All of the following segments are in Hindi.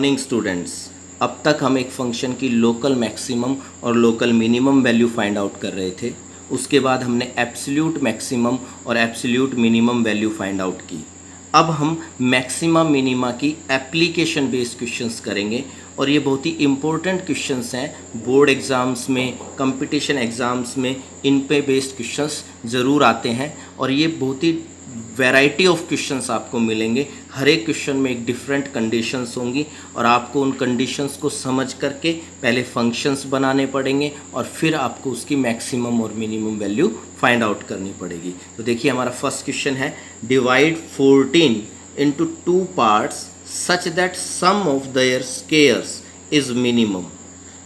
Morning students. अब तक हम एक फंक्शन की लोकल मैक्सिमम और local minimum value find out कर रहे थे। उसके बाद हमने एब्सोल्यूट मैक्सिमम और absolute minimum value find out की। अब हम मैक्सिमा मिनिमा की एप्लीकेशन बेस्ड क्वेश्चंस करेंगे और ये बहुत ही इम्पोर्टेंट क्वेश्चंस हैं। बोर्ड एग्ज़ाम्स में, कंपटीशन एग्ज़ाम्स में इन पे बेस्ड क्वेश्चंस ज़रूर आते हैं और ये बहुत ही वैरायटी ऑफ क्वेश्चंस आपको मिलेंगे। हर एक क्वेश्चन में एक डिफरेंट कंडीशंस होंगी और आपको उन कंडीशंस को समझ करके पहले फंक्शंस बनाने पड़ेंगे और फिर आपको उसकी मैक्सिमम और मिनिमम वैल्यू फाइंड आउट करनी पड़ेगी। तो देखिए हमारा फर्स्ट क्वेश्चन है, divide 14 into 2 parts such that sum of their squares is minimum.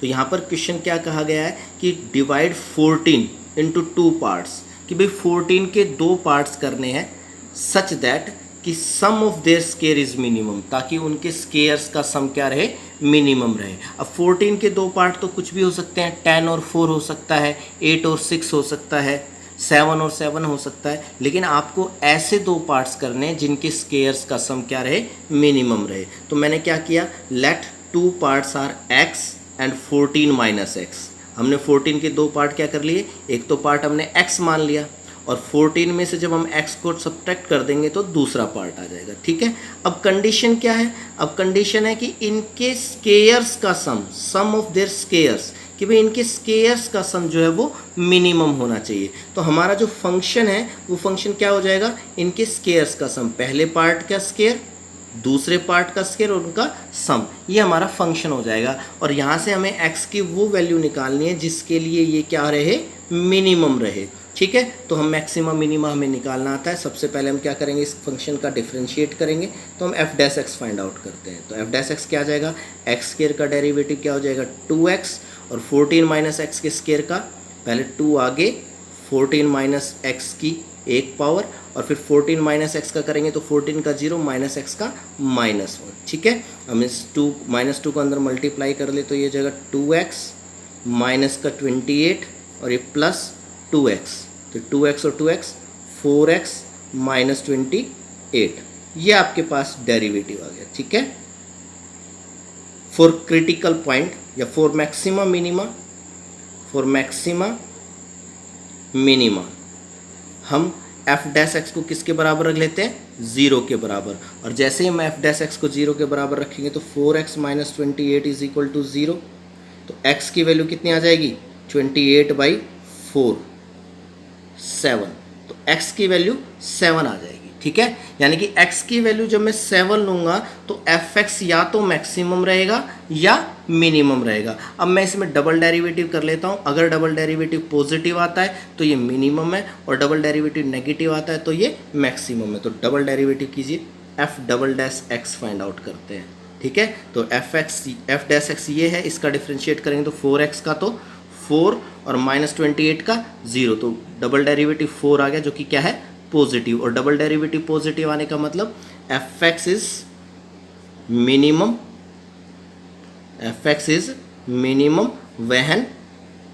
तो यहाँ पर क्वेश्चन क्या कहा गया है कि डिवाइड 14 इंटू 2 पार्ट्स, कि भाई 14 के 2 पार्ट्स करने हैं सच दैट कि some of their square is minimum, ताकि उनके स्क्वायर्स का सम क्या रहे, मिनिमम रहे। अब 14 के 2 पार्ट तो कुछ भी हो सकते हैं, 10 और 4 हो सकता है, 8 और 6 हो सकता है, 7 और 7 हो सकता है, लेकिन आपको ऐसे 2 पार्ट्स करने हैं जिनके स्क्वायर्स का सम क्या रहे, मिनिमम रहे। तो मैंने क्या किया, let 2 parts are x and 14 minus x. हमने 14 के 2 पार्ट क्या कर लिए, एक तो पार्ट हमने x मान लिया और 14 में से जब हम x को सब्ट्रैक्ट कर देंगे तो दूसरा पार्ट आ जाएगा। ठीक है, अब कंडीशन क्या है, अब कंडीशन है कि इनके स्क्वायर्स का सम ऑफ देयर स्क्वायर्स, कि भाई इनके स्क्वायर्स का सम जो है वो मिनिमम होना चाहिए। तो हमारा जो फंक्शन है वो फंक्शन क्या हो जाएगा, इनके स्क्वायर्स का सम, पहले पार्ट का स्क्वायर, दूसरे पार्ट का स्क्वायर और उनका सम, ये हमारा फंक्शन हो जाएगा। और यहाँ से हमें x की वो वैल्यू निकालनी है जिसके लिए ये क्या रहे, मिनिमम रहे। ठीक है, तो हम मैक्सिमम मिनिमम हमें निकालना आता है। सबसे पहले हम क्या करेंगे, इस फंक्शन का डिफरेंशिएट करेंगे, तो हम f dash x find out करते हैं। तो f डैश एक्स क्या आ जाएगा, एक्स स्क्वायर का डेरिवेटिव क्या हो जाएगा 2x, और 14 माइनस एक्स के स्क्वायर का पहले 2 आगे, 14 माइनस एक्स की एक पावर, और फिर 14 माइनस एक्स का करेंगे तो 14 का 0 माइनस एक्स का -1। ठीक है, हम इस -2 को अंदर मल्टीप्लाई कर ले तो ये जगह 2x माइनस का 28 और ये प्लस 2x, तो 2x और 2x 4x माइनस 28, ये आपके पास डेरिवेटिव आ गया। ठीक है, फॉर क्रिटिकल पॉइंट या फॉर मैक्सिमा मिनिमा हम f डैश एक्स को किसके बराबर रख लेते हैं, 0 के बराबर। और जैसे ही हम f डैश एक्स को 0 के बराबर रखेंगे तो 4x minus 28 is equal to 0। तो x की वैल्यू कितनी आ जाएगी, 28/4 7, तो x की वैल्यू 7 आ जाएगी। ठीक है, यानी कि x की वैल्यू जब मैं 7 लूँगा तो fx या तो मैक्सिमम रहेगा या मिनिमम रहेगा। अब मैं इसमें डबल डेरिवेटिव कर लेता हूँ। अगर डबल डेरिवेटिव पॉजिटिव आता है तो ये मिनिमम है और डबल डेरिवेटिव नेगेटिव आता है तो ये मैक्सिमम है। तो डबल डेरिवेटिव कीजिए, f double dash x find out करते हैं। ठीक है, तो f डैश एक्स ये है, इसका डिफ्रेंशिएट करेंगे तो 4x का तो 4 और -28 का 0, तो डबल डेरिवेटिव 4 आ गया जो कि क्या है, पॉजिटिव। और डबल डेरिवेटिव पॉजिटिव आने का मतलब fx is minimum when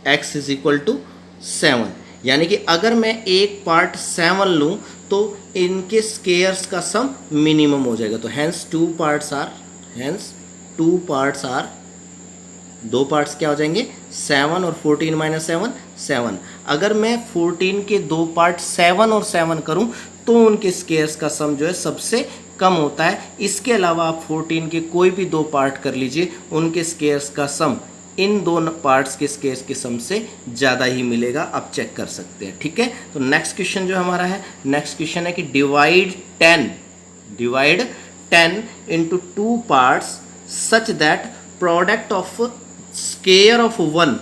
x is equal to 7। यानी कि अगर मैं एक पार्ट 7 लूँ तो इनके स्क्वायर्स का सम मिनिमम हो जाएगा। तो हैंस 2 पार्ट्स आर, 2 पार्ट्स क्या हो जाएंगे, 7 और 14 माइनस 7। अगर मैं 14 के 2 पार्ट 7 और 7 करूं तो उनके स्क्वायर्स का सम जो है सबसे कम होता है। इसके अलावा आप 14 के कोई भी 2 पार्ट कर लीजिए, उनके स्क्वायर्स का सम इन दोनों पार्ट्स के स्क्वायर्स के सम से ज़्यादा ही मिलेगा, आप चेक कर सकते हैं। ठीक है, तो नेक्स्ट क्वेश्चन जो हमारा है, नेक्स्ट क्वेश्चन है कि divide 10 into 2 parts such that product of square of 1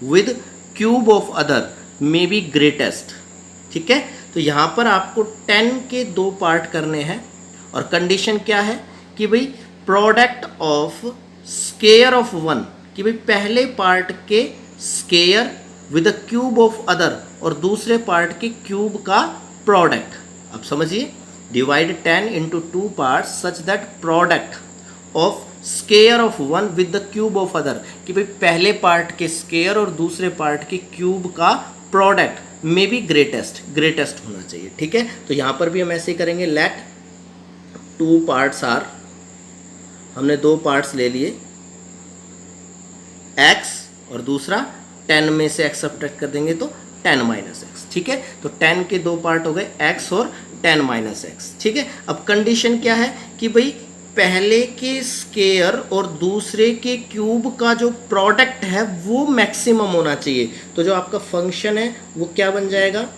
with cube of other may be greatest. ठीक है, तो यहाँ पर आपको 10 के 2 पार्ट करने हैं और कंडीशन क्या है कि भाई प्रोडक्ट ऑफ स्क्वायर ऑफ 1, कि भाई पहले पार्ट के square with the cube of other और दूसरे पार्ट के क्यूब का प्रोडक्ट। अब समझिए, divide 10 into 2 part such that product of square of 1 with the cube of other, कि भाई पहले पार्ट के स्क्वायर और दूसरे पार्ट के क्यूब का प्रोडक्ट मे बी ग्रेटेस्ट होना चाहिए। ठीक है, तो यहाँ पर भी हम ऐसे ही करेंगे, लेट 2 पार्ट्स आर हमने दो पार्ट्स ले लिए, x और दूसरा 10 में से x सब्ट्रैक्ट कर देंगे तो 10 माइनस एक्स। ठीक है, तो 10 के दो पार्ट हो गए, x और 10 माइनस एक्स। ठीक है, अब कंडीशन क्या है कि भाई पहले के स्केयर और दूसरे के क्यूब का जो प्रोडक्ट है वो मैक्सिमम होना चाहिए। तो जो आपका फंक्शन है वो क्या बन जाएगा,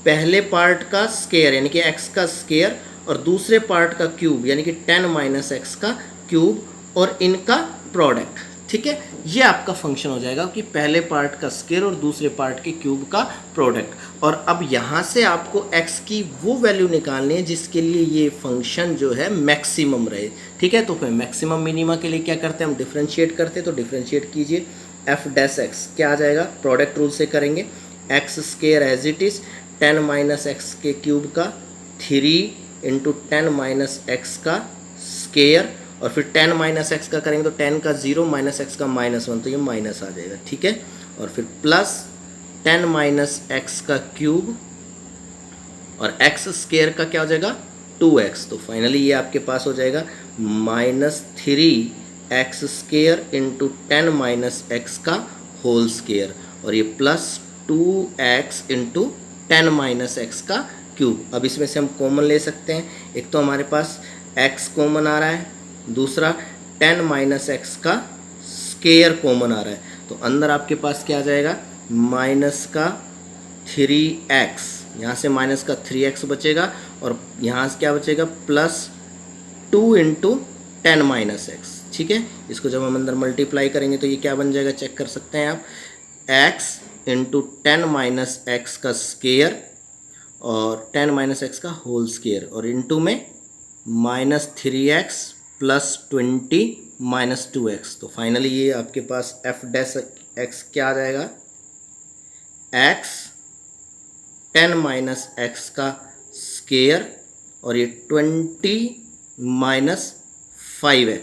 पहले पार्ट का स्केयर यानी कि x का स्केयर और दूसरे पार्ट का क्यूब यानी कि 10 माइनस एक्स का क्यूब और इनका प्रोडक्ट। ठीक है, ये आपका फंक्शन हो जाएगा कि पहले पार्ट का स्केयर और दूसरे पार्ट के क्यूब का प्रोडक्ट। और अब यहाँ से आपको x की वो वैल्यू निकालनी है जिसके लिए ये फंक्शन जो है मैक्सिमम रहे। ठीक है, तो फिर मैक्सिमम मिनिमा के लिए क्या करते हैं, हम डिफ्रेंशिएट करते हैं। तो डिफ्रेंशिएट कीजिए, एफ डैश एक्स क्या आ जाएगा, प्रोडक्ट रूल से करेंगे, x square as it is 10 minus x के क्यूब का 3 इंटू 10 माइनस एक्स का स्केयर और फिर 10 माइनस एक्स का करेंगे तो 10 का 0 माइनस एक्स का -1 तो ये माइनस आ जाएगा। ठीक है, और फिर प्लस 10 माइनस एक्स का क्यूब और एक्स स्केयर का क्या हो जाएगा 2x। तो फाइनली ये आपके पास हो जाएगा -3x square into 10 minus x का होल स्केयर और ये plus 2x into 10 minus x का क्यूब। अब इसमें से हम कॉमन ले सकते हैं, एक तो हमारे पास x कॉमन आ रहा है, दूसरा 10 माइनस एक्स का स्केयर कॉमन आ रहा है। तो अंदर आपके पास क्या आ जाएगा, माइनस का 3x, यहाँ से माइनस का 3x बचेगा और यहाँ से क्या बचेगा प्लस 2 इंटू 10 माइनस एक्स। ठीक है, इसको जब हम अंदर मल्टीप्लाई करेंगे तो ये क्या बन जाएगा, चेक कर सकते हैं आप, x इंटू 10 माइनस एक्स का स्केयर और 10 माइनस एक्स का होल स्केयर और इंटू में -3x प्लस 20 माइनस 2x। तो फाइनली ये आपके पास एफ डैश एक्स क्या आ जाएगा, x 10 माइनस एक्स का स्केयर और ये 20 माइनस 5x।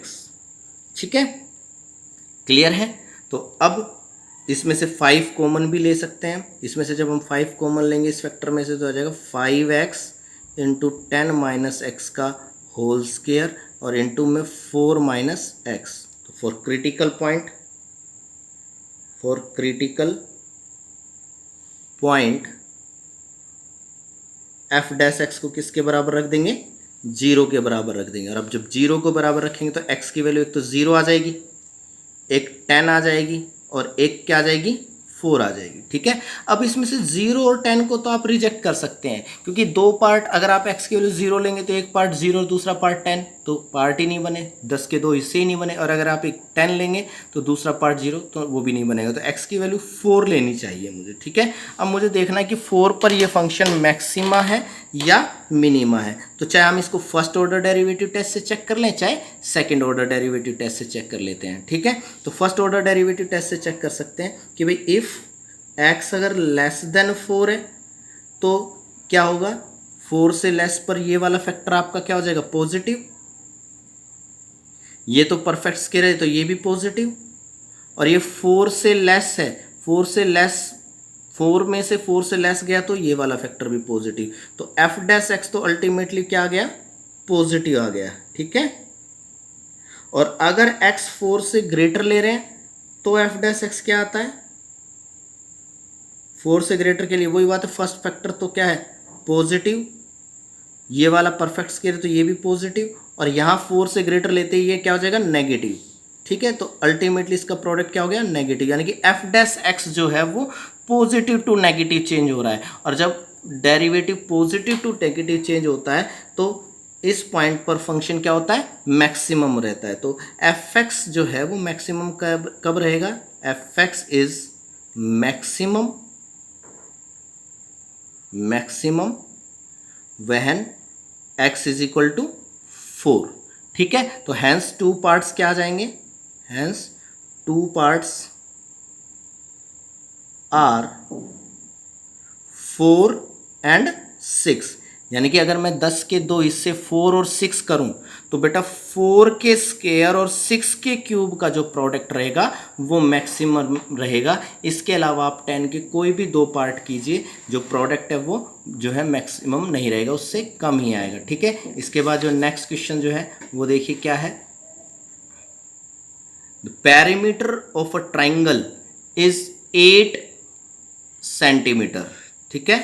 ठीक है, क्लियर है। तो अब इसमें से 5 कॉमन भी ले सकते हैं, इसमें से जब हम 5 कॉमन लेंगे इस फैक्टर में से तो आ जाएगा 5x इंटू 10 माइनस एक्स का होल स्केयर और इंटू में 4 माइनस एक्स। तो for critical point F dash x को किसके बराबर रख देंगे, 0 के बराबर रख देंगे। और अब जब 0 को बराबर रखेंगे तो x की वैल्यू एक तो 0 आ जाएगी, एक 10 आ जाएगी और एक क्या आ जाएगी 4 आ जाएगी। ठीक है, अब इसमें से 0 और 10 को तो आप रिजेक्ट कर सकते हैं क्योंकि दो पार्ट, अगर आप x की वैल्यू 0 लेंगे तो एक पार्ट 0 और दूसरा पार्ट 10, तो पार्ट ही नहीं बने, 10 के दो हिस्से ही नहीं बने। और अगर आप एक 10 लेंगे तो दूसरा पार्ट 0 तो वो भी नहीं बनेगा। तो x की वैल्यू 4 लेनी चाहिए मुझे। ठीक है, अब मुझे देखना है कि 4 पर ये फंक्शन मैक्सिमा है या मिनिमा है। तो चाहे हम इसको फर्स्ट ऑर्डर डेरिवेटिव टेस्ट से चेक कर लें, चाहे सेकंड ऑर्डर डेरिवेटिव टेस्ट से चेक कर लेते हैं। ठीक है, तो फर्स्ट ऑर्डर डेरिवेटिव टेस्ट से चेक कर सकते हैं कि भाई इफ़ x अगर लेस देन 4 है तो क्या होगा, 4 से लेस पर ये वाला फैक्टर आपका क्या हो जाएगा पॉजिटिव, ये तो परफेक्ट स्केयर है तो ये भी पॉजिटिव, और ये 4 से लेस है, 4 से लेस, 4 में से 4 से लेस गया तो ये वाला फैक्टर भी पॉजिटिव। तो एफ डैश एक्स तो अल्टीमेटली क्या आ गया, पॉजिटिव आ गया। ठीक है, और अगर x 4 से ग्रेटर ले रहे हैं तो एफ डैश एक्स क्या आता है, 4 से ग्रेटर के लिए वही बात है, फर्स्ट फैक्टर तो क्या है पॉजिटिव, ये वाला परफेक्ट स्केयर तो ये भी पॉजिटिव, और यहाँ 4 से ग्रेटर लेते ही ये क्या हो जाएगा नेगेटिव। ठीक है, तो अल्टीमेटली इसका प्रोडक्ट क्या हो गया नेगेटिव, यानी कि एफ डैश एक्स जो है वो पॉजिटिव टू नेगेटिव चेंज हो रहा है। और जब derivative positive to negative change होता है तो इस पॉइंट पर फंक्शन क्या होता है मैक्सिमम रहता है। तो एफ एक्स जो है वो मैक्सिमम कब रहेगा, f x is maximum when x is equal to 4। ठीक है, तो हैंस 2 पार्ट्स क्या आ जाएंगे, हैंस 2 पार्ट्स आर 4 एंड 6, यानी कि अगर मैं 10 के दो हिस्से 4 और 6 करूं तो बेटा 4 के स्क्वायर और 6 के क्यूब का जो प्रोडक्ट रहेगा वो मैक्सिमम रहेगा। इसके अलावा आप 10 के कोई भी दो पार्ट कीजिए, जो प्रोडक्ट है वो जो है मैक्सिमम नहीं रहेगा, उससे कम ही आएगा। ठीक है, इसके बाद जो नेक्स्ट क्वेश्चन जो है वो देखिए क्या है, the perimeter of a triangle is 8 centimetre. ठीक है,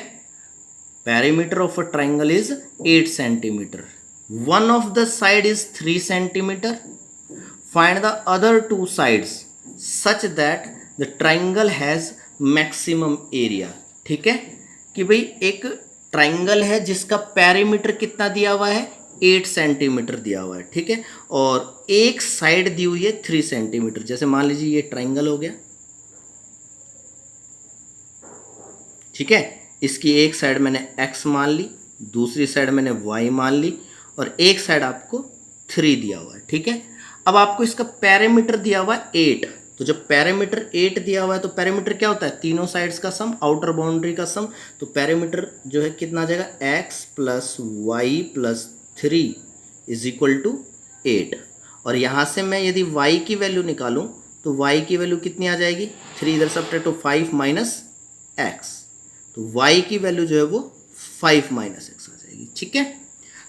perimeter of a triangle is 8 centimetre. One of the side is 3 centimetre. Find the other two sides such that the triangle has maximum area. ठीक है, कि भाई एक ट्राइंगल है जिसका पेरीमीटर कितना दिया हुआ है, 8 सेंटीमीटर दिया हुआ है। ठीक है, और एक साइड दी हुई है 3 सेंटीमीटर। जैसे मान लीजिए ये ट्राइंगल हो गया। ठीक है, इसकी एक साइड मैंने x मान ली, दूसरी साइड मैंने y मान ली, और एक साइड आपको 3 दिया हुआ है। ठीक है, अब आपको इसका पेरीमीटर दिया हुआ है 8। तो जब पेरीमीटर 8 दिया हुआ है तो पेरीमीटर क्या होता है, तीनों साइड्स का सम, आउटर बाउंड्री का सम। तो पेरीमीटर जो है कितना आ जाएगा, x plus y plus 3 is equal to 8। और यहाँ से मैं यदि y की वैल्यू निकालूं तो y की वैल्यू कितनी आ जाएगी, 3 इधर सब्ट्रैक्ट तो 5 माइनस एक्स। तो y की वैल्यू जो है वो 5 माइनस एक्स आ जाएगी। ठीक है,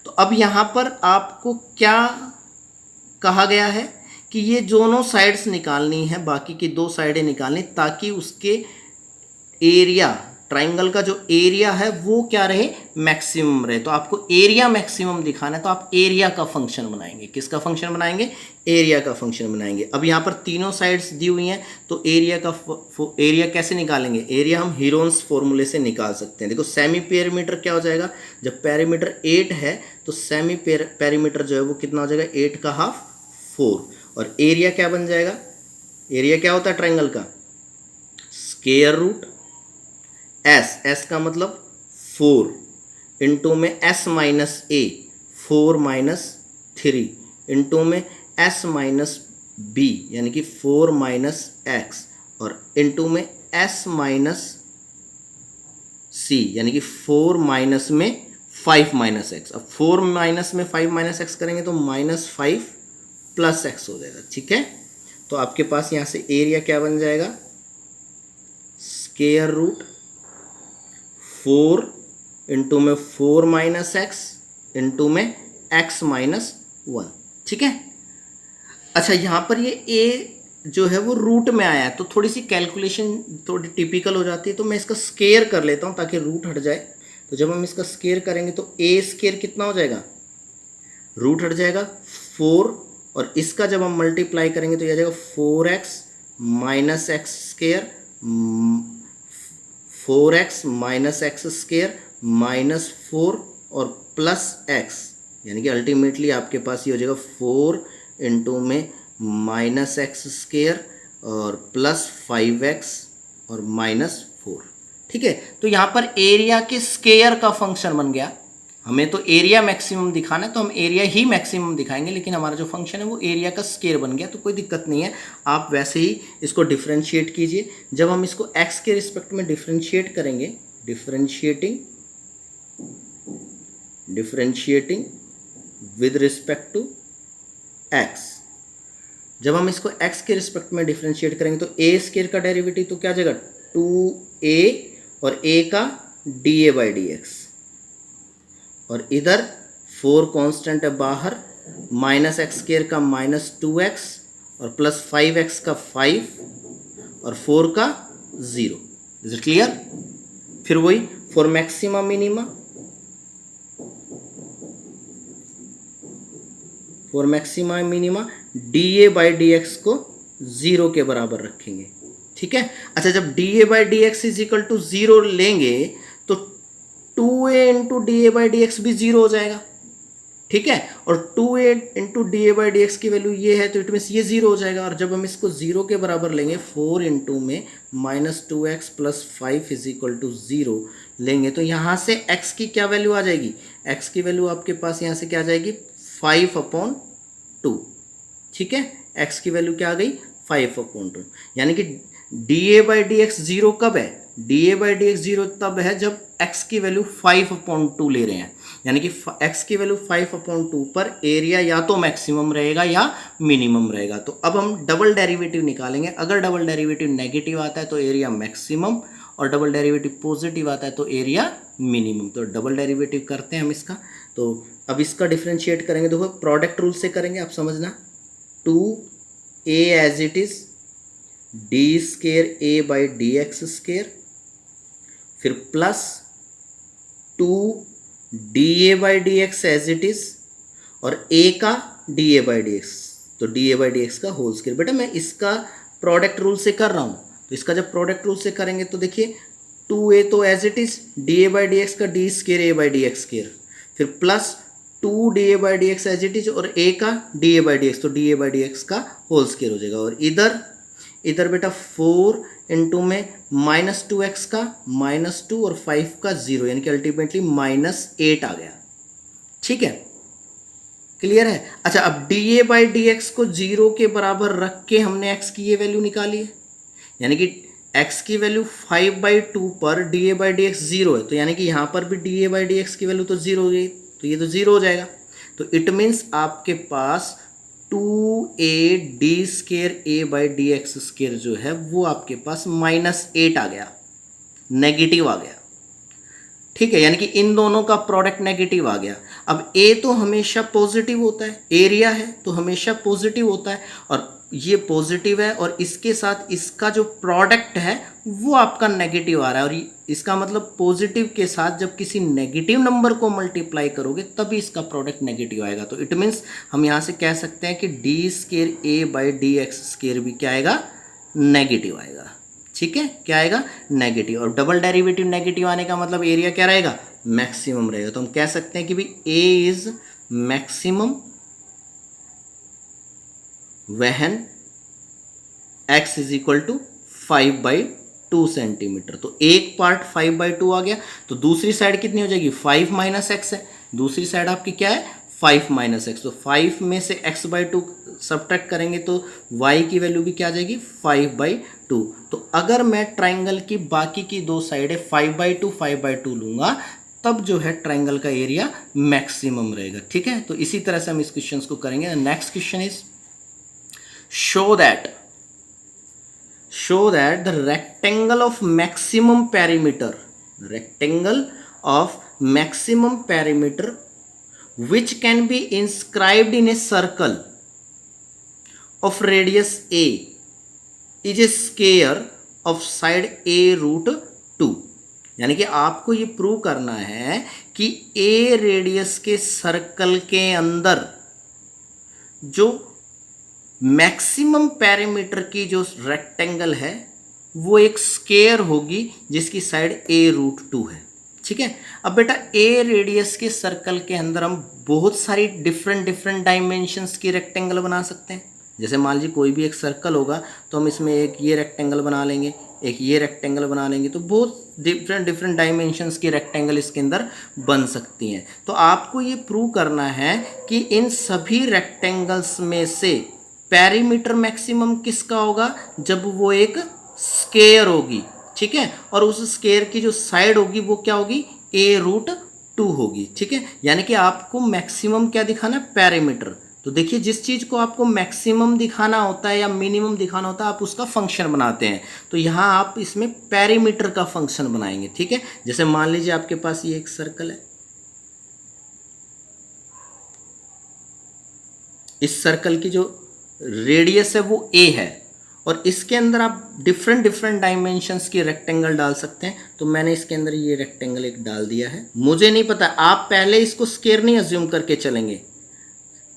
तो अब यहाँ पर आपको क्या कहा गया है कि ये दोनों साइड्स निकालनी है, बाकी की 2 साइडें निकालनी, ताकि उसके एरिया, ट्राइंगल का जो एरिया है वो क्या रहे, मैक्सिमम रहे। तो आपको एरिया मैक्सिमम दिखाना है तो आप एरिया का फंक्शन बनाएंगे। किसका फंक्शन बनाएंगे, एरिया का फंक्शन बनाएंगे। अब यहाँ पर तीनों साइड्स दी हुई हैं तो एरिया का एरिया कैसे निकालेंगे, एरिया हम हीरोन्स फॉर्मूले से निकाल सकते हैं। देखो सेमी पेरीमीटर क्या हो जाएगा, जब पेरीमीटर 8 है तो सेमी पेरीमीटर जो है वो कितना हो जाएगा, 8 का हाफ 4। और एरिया क्या बन जाएगा, एरिया क्या होता है ट्राइंगल का, स्क्वायर रूट एस का मतलब 4 इंटू में एस माइनस ए, 4 माइनस 3 इंटू में एस माइनस बी यानी कि 4 माइनस एक्स, और इंटू में एस माइनस सी यानी कि 4 माइनस में 5 माइनस एक्स। अब 4 माइनस में 5 माइनस एक्स करेंगे तो -5 प्लस एक्स हो जाएगा। ठीक है, तो आपके पास यहाँ से एरिया क्या बन जाएगा, स्क्वायर रूट 4 इंटू में 4 माइनस एक्स इंटू में x माइनस 1। ठीक है, अच्छा यहाँ पर ये a जो है वो रूट में आया है तो थोड़ी सी कैलकुलेशन थोड़ी टिपिकल हो जाती है, तो मैं इसका स्क्वायर कर लेता हूँ ताकि रूट हट जाए। तो जब हम इसका स्क्वायर करेंगे तो a स्क्वायर कितना हो जाएगा, रूट हट जाएगा 4, और इसका जब हम मल्टीप्लाई करेंगे तो यह आ जाएगा 4x minus x square, 4x minus x square minus 4 और प्लस x, यानी कि अल्टीमेटली आपके पास ये हो जाएगा 4 इंटू में माइनस एक्स स्क्वायर और प्लस 5x और माइनस 4। ठीक है, तो यहाँ पर एरिया के स्क्वायर का फंक्शन बन गया। हमें तो एरिया मैक्सिमम दिखाना है तो हम एरिया ही मैक्सिमम दिखाएंगे, लेकिन हमारा जो फंक्शन है वो एरिया का स्क्वायर बन गया, तो कोई दिक्कत नहीं है। आप वैसे ही इसको डिफरेंशिएट कीजिए। जब हम इसको x के रिस्पेक्ट में डिफरेंशिएट करेंगे, differentiating with respect to x, जब हम इसको x के रिस्पेक्ट में डिफरेंशिएट करेंगे तो a स्क्वायर का डेरिवेटिव तो क्या आ जाएगा, 2a और a का dA/dx, और इधर 4 कांस्टेंट है बाहर, माइनस एक्स स्क्वायर का -2x और प्लस 5x का 5 और 4 का 0। Is it clear. फिर वही फॉर मैक्सिमा मिनिमा, dA/dx को 0 के बराबर रखेंगे। ठीक है, अच्छा जब dA/dx इज इक्वल टू 0 लेंगे तो 2a इंटू dA/dx भी 0 हो जाएगा। ठीक है, और 2a इंटू dA/dx की वैल्यू ये है तो इट मीन्स ये 0 हो जाएगा। और जब हम इसको 0 के बराबर लेंगे, 4 इंटू में -2x plus 5 is equal to 0 लेंगे तो यहाँ से x की क्या वैल्यू आ जाएगी, x की वैल्यू आपके पास यहाँ से क्या आ जाएगी, 5/2। ठीक है, x की वैल्यू क्या आ गई, 5/2, यानी कि dA/dx 0 कब है, dA/dx 0 तब है जब x की वैल्यू 5/2 ले रहे हैं, यानी कि x की वैल्यू 5/2 पर एरिया या तो मैक्सिमम रहेगा या मिनिमम रहेगा। तो अब हम डबल डेरिवेटिव निकालेंगे। अगर डबल डेरिवेटिव नेगेटिव आता है तो एरिया मैक्सिमम, और डबल डेरिवेटिव पॉजिटिव आता है तो एरिया मिनिमम। तो डबल डेरिवेटिव करते हैं हम इसका। तो अब इसका डिफरेंशिएट करेंगे, देखो प्रोडक्ट रूल से करेंगे, आप समझना। 2 A as it is d square a by d x square, फिर plus 2 d a by d x as it is, और ए का d a by d x, तो d a by d x का होल स्केयर। बेटा मैं इसका प्रोडक्ट रूल से कर रहा हूँ, तो इसका जब प्रोडक्ट रूल से करेंगे तो देखिए 2a तो as it is d a by d x का d square a by d x square, फिर plus 2 d a by d x as it is, और a का d a by d x, तो d a by d x का होल स्केयर हो जाएगा। और इधर बेटा 4 इंटू में -2x का -2 और 5 का 0, यानी कि अल्टीमेटली -8 आ गया। ठीक है, क्लियर है। अच्छा, अब D a by d x को 0 के बराबर रख के हमने x की ये वैल्यू निकाली है, यानी कि x की वैल्यू 5/2 पर D a by d x 0 है, तो यानी कि यहाँ पर भी D a by d x की वैल्यू तो 0 हो गई, तो ये तो 0 हो जाएगा। तो इट मीन्स आपके पास 2a D square a by d x square जो है वो आपके पास -8 आ गया, नेगेटिव आ गया। ठीक है, यानी कि इन दोनों का प्रोडक्ट नेगेटिव आ गया। अब a तो हमेशा पॉजिटिव होता है, एरिया है तो हमेशा पॉजिटिव होता है, और ये पॉजिटिव है, और इसके साथ इसका जो प्रोडक्ट है वो आपका नेगेटिव आ रहा है। और इसका मतलब पॉजिटिव के साथ जब किसी नेगेटिव नंबर को मल्टीप्लाई करोगे तभी इसका प्रोडक्ट नेगेटिव आएगा। तो इट मीन्स हम यहाँ से कह सकते हैं कि D square a by d x square भी क्या आएगा, नेगेटिव आएगा। ठीक है, क्या आएगा, नेगेटिव। और डबल डेरिवेटिव नेगेटिव आने का मतलब एरिया क्या रहेगा, मैक्सिमम रहेगा। तो हम कह सकते हैं कि भाई A is maximum when x is equal to 5/2 centimetre. तो एक पार्ट 5/2 आ गया, तो दूसरी साइड कितनी हो जाएगी, 5 - x है, दूसरी साइड आपकी क्या है, 5 - x। तो 5 में से x/2 सब्ट्रैक्ट करेंगे तो y की वैल्यू भी क्या आ जाएगी, 5/2। तो अगर मैं ट्राइंगल की बाकी की दो साइडें 5/2 5/2 लूंगा तब जो है ट्राइंगल का एरिया मैक्सिमम रहेगा। ठीक है, तो इसी तरह से हम इस क्वेश्चन को करेंगे। Next question is show that the rectangle of maximum perimeter which can be inscribed in a circle of radius a is a square of side a √2। यानी कि आपको ये प्रूव करना है कि a रेडियस के सर्कल के अंदर जो मैक्सिमम पैरामीटर की जो रेक्टेंगल है वो एक स्केयर होगी जिसकी साइड a√2 है। ठीक है, अब बेटा a रेडियस के सर्कल के अंदर हम बहुत सारी डिफरेंट डायमेंशंस की रेक्टेंगल बना सकते हैं। जैसे मान लीजिए कोई भी एक सर्कल होगा तो हम इसमें एक ये रेक्टेंगल बना लेंगे, एक ये रेक्टेंगल बना लेंगे, तो बहुत डिफरेंट डायमेंशंस की रेक्टेंगल इसके अंदर बन सकती हैं। तो आपको ये प्रूव करना है कि इन सभी रेक्टेंगल्स में से पेरीमीटर मैक्सिमम किसका होगा, जब वो एक स्केयर होगी। ठीक है, और उस स्केयर की जो साइड होगी वो क्या होगी, a√2 होगी। ठीक है, यानी कि आपको मैक्सिमम क्या दिखाना है, पेरीमीटर। तो देखिए जिस चीज़ को आपको मैक्सिमम दिखाना होता है या मिनिमम दिखाना होता है आप उसका फंक्शन बनाते हैं, तो यहाँ आप इसमें पेरीमीटर का फंक्शन बनाएंगे। ठीक है, जैसे मान लीजिए आपके पास ये एक सर्कल है, इस सर्कल की जो रेडियस है वो a है, और इसके अंदर आप डिफरेंट डायमेंशंस की रेक्टेंगल डाल सकते हैं। तो मैंने इसके अंदर ये रेक्टेंगल एक डाल दिया है, मुझे नहीं पता, आप पहले इसको स्केयर नहीं अज्यूम करके चलेंगे,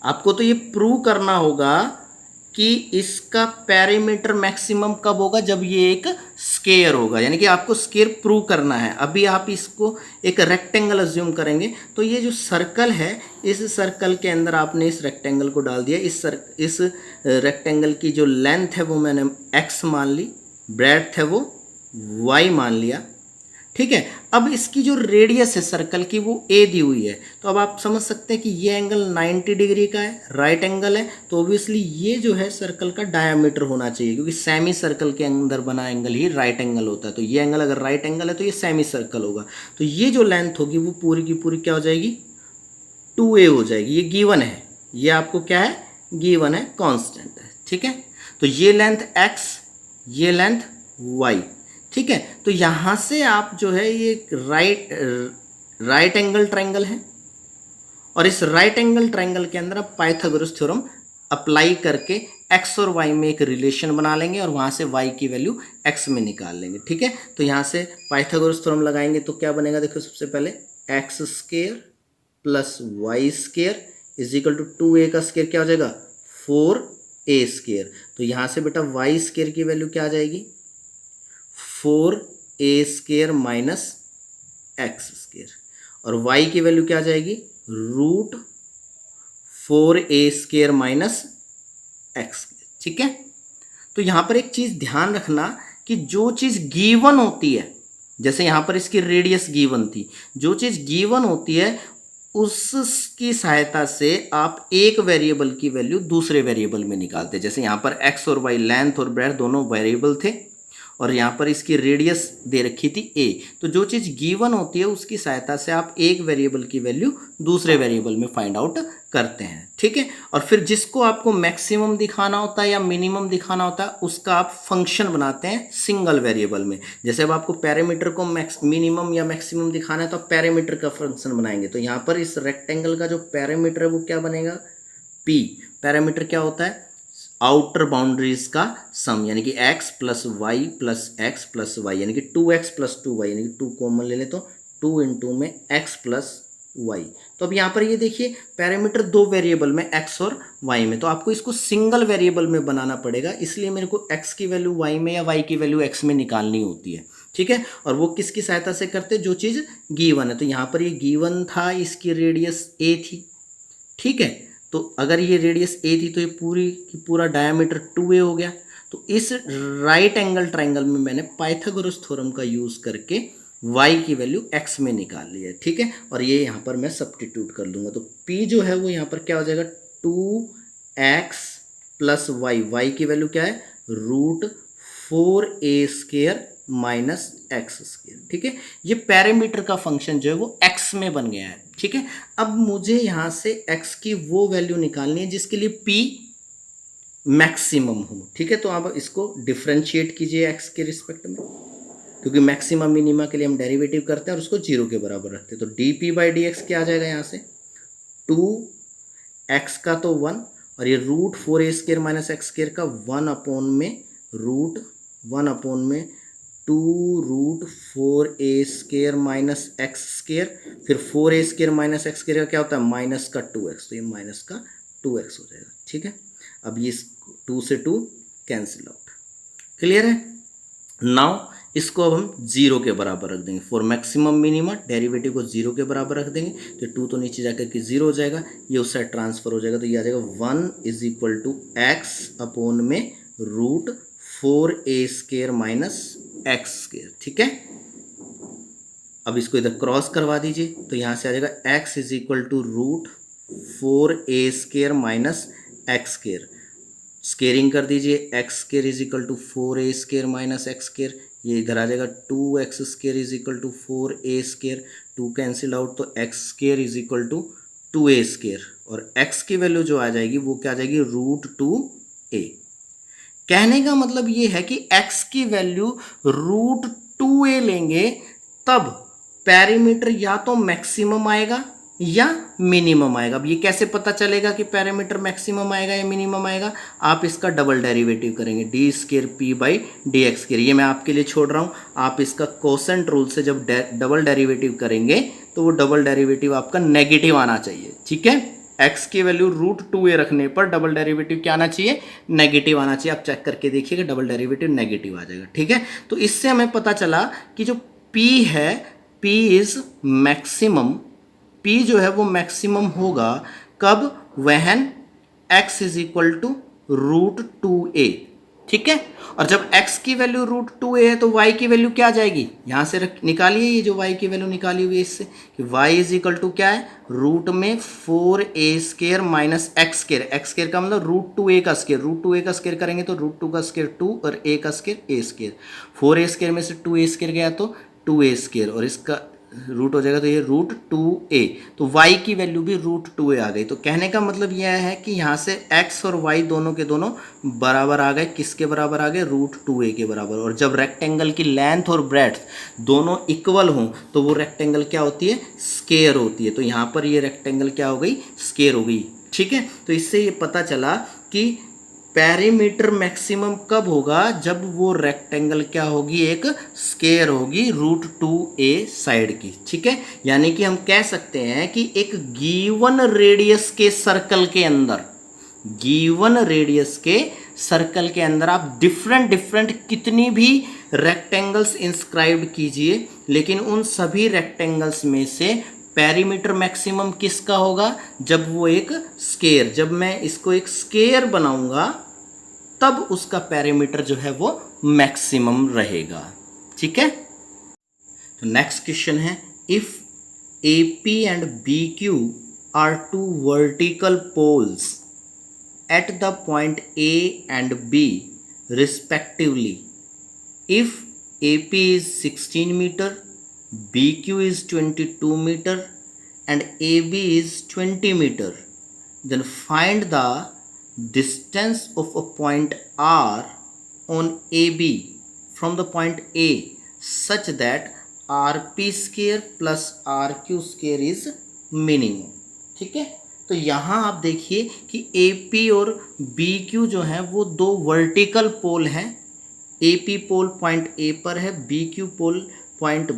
आपको तो ये प्रूव करना होगा कि इसका पेरीमीटर मैक्सिमम कब होगा, जब ये एक स्केयर होगा, यानी कि आपको स्केयर प्रूव करना है। अभी आप इसको एक रेक्टेंगल अज्यूम करेंगे, तो ये जो सर्कल है इस सर्कल के अंदर आपने इस रेक्टेंगल को डाल दिया। इस रेक्टेंगल की जो लेंथ है वो मैंने x मान ली, ब्रेड्थ है वो y मान लिया। ठीक है, अब इसकी जो रेडियस है सर्कल की वो a दी हुई है, तो अब आप समझ सकते हैं कि ये एंगल 90 डिग्री का है, राइट एंगल है, तो ऑब्वियसली ये जो है सर्कल का डायमीटर होना चाहिए, क्योंकि सेमी सर्कल के अंदर बना एंगल ही राइट एंगल होता है। तो ये एंगल अगर राइट एंगल है तो ये सेमी सर्कल होगा, तो ये जो लेंथ होगी वो पूरी की पूरी क्या हो जाएगी, 2a हो जाएगी। ये गिवन है, ये आपको क्या है, गिवन है, कांस्टेंट है। ठीक है, तो ये लेंथ x, ये लेंथ y। ठीक है, तो यहाँ से आप जो है ये राइट एंगल ट्रायंगल है, और इस राइट एंगल ट्रायंगल के अंदर आप पाइथागोरस थ्योरम अप्लाई करके एक्स और वाई में एक रिलेशन बना लेंगे और वहाँ से वाई की वैल्यू एक्स में निकाल लेंगे। ठीक है, तो यहाँ से पाइथागोरस थ्योरम लगाएंगे तो क्या बनेगा, देखो सबसे पहले x square plus y square is equal to 2a का स्क्वायर क्या हो जाएगा 4a स्क्वायर। तो यहाँ से बेटा वाई स्क्वायर की वैल्यू क्या आ जाएगी 4a square minus x square, और y की वैल्यू क्या आ जाएगी root 4a square minus x. ठीक है, तो यहाँ पर एक चीज ध्यान रखना कि जो चीज गिवन होती है, जैसे यहाँ पर इसकी रेडियस गिवन थी, जो चीज गिवन होती है उसकी सहायता से आप एक वेरिएबल की वैल्यू दूसरे वेरिएबल में निकालते हैं। जैसे यहाँ पर x और y लेंथ और ब्रेड्थ दोनों वेरिएबल थे और यहाँ पर इसकी रेडियस दे रखी थी a, तो जो चीज़ गिवन होती है उसकी सहायता से आप एक वेरिएबल की वैल्यू दूसरे वेरिएबल में फाइंड आउट करते हैं। ठीक है, और फिर जिसको आपको मैक्सिमम दिखाना होता है या मिनिमम दिखाना होता है उसका आप फंक्शन बनाते हैं सिंगल वेरिएबल में। जैसे अब आपको पैरामीटर को मिनिमम या मैक्सिमम दिखाना है तो आप पैरामीटर का फंक्शन बनाएंगे। तो यहाँ पर इस रेक्टेंगल का जो पैरामीटर है वो क्या बनेगा p। पैरामीटर क्या होता है आउटर बाउंड्रीज का सम, यानी कि x plus y plus x plus y, यानी कि 2x प्लस 2y, यानी कि 2 कॉमन ले ले तो 2 इंटू में x प्लस y। तो अब यहाँ पर ये देखिए पैरामीटर दो वेरिएबल में x और y में, तो आपको इसको सिंगल वेरिएबल में बनाना पड़ेगा, इसलिए मेरे को x की वैल्यू y में या y की वैल्यू x में निकालनी होती है। ठीक है, और वो किसकी सहायता से करते हैं जो चीज़ गिवन है। तो यहाँ पर ये गिवन था, इसकी रेडियस a थी। ठीक है, तो अगर ये रेडियस a थी तो ये पूरी की पूरा डायमीटर 2a हो गया। तो इस राइट एंगल ट्राइंगल में मैंने पाइथागोरस थ्योरम का यूज करके y की वैल्यू x में निकाल ली है। ठीक है, और ये यहाँ पर मैं सब्स्टिट्यूट कर लूँगा तो p जो है वो यहाँ पर क्या हो जाएगा 2x प्लस y की वैल्यू क्या है root 4a square minus x square. ठीक है, ये पैरामीटर का फंक्शन जो है वो x में बन गया है। ठीक है, अब मुझे यहाँ से x की वो वैल्यू निकालनी है जिसके लिए p मैक्सिमम हो। ठीक है, तो आप इसको डिफ्रेंशिएट कीजिए x के रिस्पेक्ट में, क्योंकि मैक्सिमम मिनिमा के लिए हम डेरिवेटिव करते हैं और उसको 0 के बराबर रखते हैं। तो dp/dx क्या आ जाएगा यहाँ से 2x का तो 1 और ये root 4a square minus x square का 1 में रूट 1 में 2 root 4a square minus x square, फिर 4a square minus x square का क्या होता है माइनस का 2x, तो ये माइनस का 2x हो जाएगा। ठीक है, अब ये 2 से 2 कैंसिल आउट। क्लियर है, नाउ इसको अब हम 0 के बराबर रख देंगे। फॉर मैक्सिमम मिनिमा डेरिवेटिव को 0 के बराबर रख देंगे तो 2 तो नीचे जाकर के 0 हो जाएगा, ये उस साइड ट्रांसफर हो जाएगा, तो ये आ जाएगा 1 is equal to x upon में root 4a square minus x square. ठीक है, अब इसको इधर क्रॉस करवा दीजिए तो यहाँ से आ जाएगा x is equal to root 4a square minus x square. Squaring कर दीजिए x square is equal to 4a square minus x square, ये इधर आ जाएगा 2x square is equal to 4a square, 2 cancel out तो x square is equal to 2a square, और x की वैल्यू जो आ जाएगी वो क्या आ जाएगी रूट 2a। कहने का मतलब ये है कि x की वैल्यू रूट 2a लेंगे तब पैरामीटर या तो मैक्सिमम आएगा या मिनिमम आएगा। अब ये कैसे पता चलेगा कि पैरामीटर मैक्सिमम आएगा या मिनिमम आएगा, आप इसका डबल डेरिवेटिव करेंगे D square P by d x square, ये मैं आपके लिए छोड़ रहा हूँ। आप इसका कोसेंट रूल से जब डबल डेरिवेटिव करेंगे तो वो डबल डेरिवेटिव आपका नेगेटिव आना चाहिए। ठीक है, x की वैल्यू रूट 2a रखने पर डबल डेरिवेटिव क्या आना चाहिए नेगेटिव आना चाहिए। आप चेक करके देखिएगा डबल डेरिवेटिव नेगेटिव आ जाएगा। ठीक है, तो इससे हमें पता चला कि जो p है p इज मैक्सिमम, p जो है वो मैक्सिमम होगा कब when x is equal to root 2a। ठीक है, और जब x की वैल्यू रूट 2a है तो y की वैल्यू क्या आ जाएगी, यहाँ से निकालिए ये जो y की वैल्यू निकाली हुई है इससे कि y इज इक्वल टू क्या है रूट में 4a square minus x square, x square का मतलब रूट 2a का स्क्वायर, रूट 2a का स्क्वायर करेंगे तो रूट 2 का स्क्वायर 2 और a का square a square, 4a square में से 2a स्क्वायर गया तो 2a स्क्वायर और इसका रूट हो जाएगा तो ये रूट 2a, तो y की वैल्यू भी रूट 2a आ गई। तो कहने का मतलब यह है कि यहाँ से x और y दोनों के दोनों बराबर आ गए, किसके बराबर आ गए रूट 2a के बराबर। और जब रेक्टेंगल की लेंथ और ब्रेड्थ दोनों इक्वल हों तो वो रेक्टेंगल क्या होती है स्क्वायर होती है। तो यहाँ पर ये रेक्टेंगल क्या हो गई स्क्वायर हो गई। ठीक है, तो इससे ये पता चला कि पेरीमीटर मैक्सिमम कब होगा, जब वो रेक्टेंगल क्या होगी, एक स्केयर होगी √2a साइड की, ठीक है। यानी कि हम कह सकते हैं कि एक गिवन रेडियस के सर्कल के अंदर, गिवन रेडियस के सर्कल के अंदर आप डिफरेंट डिफरेंट कितनी भी रेक्टेंगल्स इंस्क्राइब कीजिए, लेकिन उन सभी रेक्टेंगल्स में से पेरीमीटर मैक्सिमम किसका होगा, जब वो एक स्केयर, जब मैं इसको एक स्केयर बनाऊंगा तब उसका पेरीमीटर जो है वो मैक्सिमम रहेगा, ठीक है। तो नेक्स्ट क्वेश्चन है, if AP and BQ are two vertical poles at the point A and B respectively, if AP is 16 meter, BQ is 22 meter and AB is 20 meter, then find the distance of a point R on AB from the point A such that RP square plus RQ square is minimum, ठीक है। तो यहाँ आप देखिए कि AP और BQ जो है वो दो वर्टिकल पोल हैं। AP पोल पॉइंट A पर है, BQ पोल पॉइंट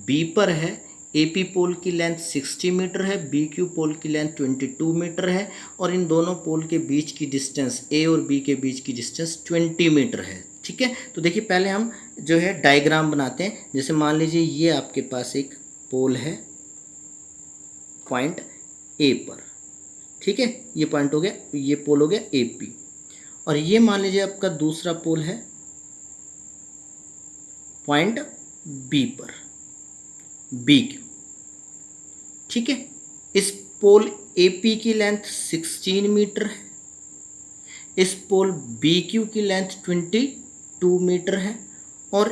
B पर है। AP पोल की लेंथ 60 मीटर है, BQ पोल की लेंथ 22 मीटर है और इन दोनों पोल के बीच की डिस्टेंस A और B के बीच की डिस्टेंस 20 मीटर है, ठीक है। तो देखिए पहले हम जो है डायग्राम बनाते हैं। जैसे मान लीजिए ये आपके पास एक पोल है पॉइंट A पर, ठीक है, ये पॉइंट हो गया, ये पोल हो गया AP और ये मान लीजिए आपका दूसरा पोल है पॉइंट B पर, BQ, ठीक है। इस पोल AP की लेंथ 16 मीटर है, इस पोल BQ की लेंथ 22 मीटर है और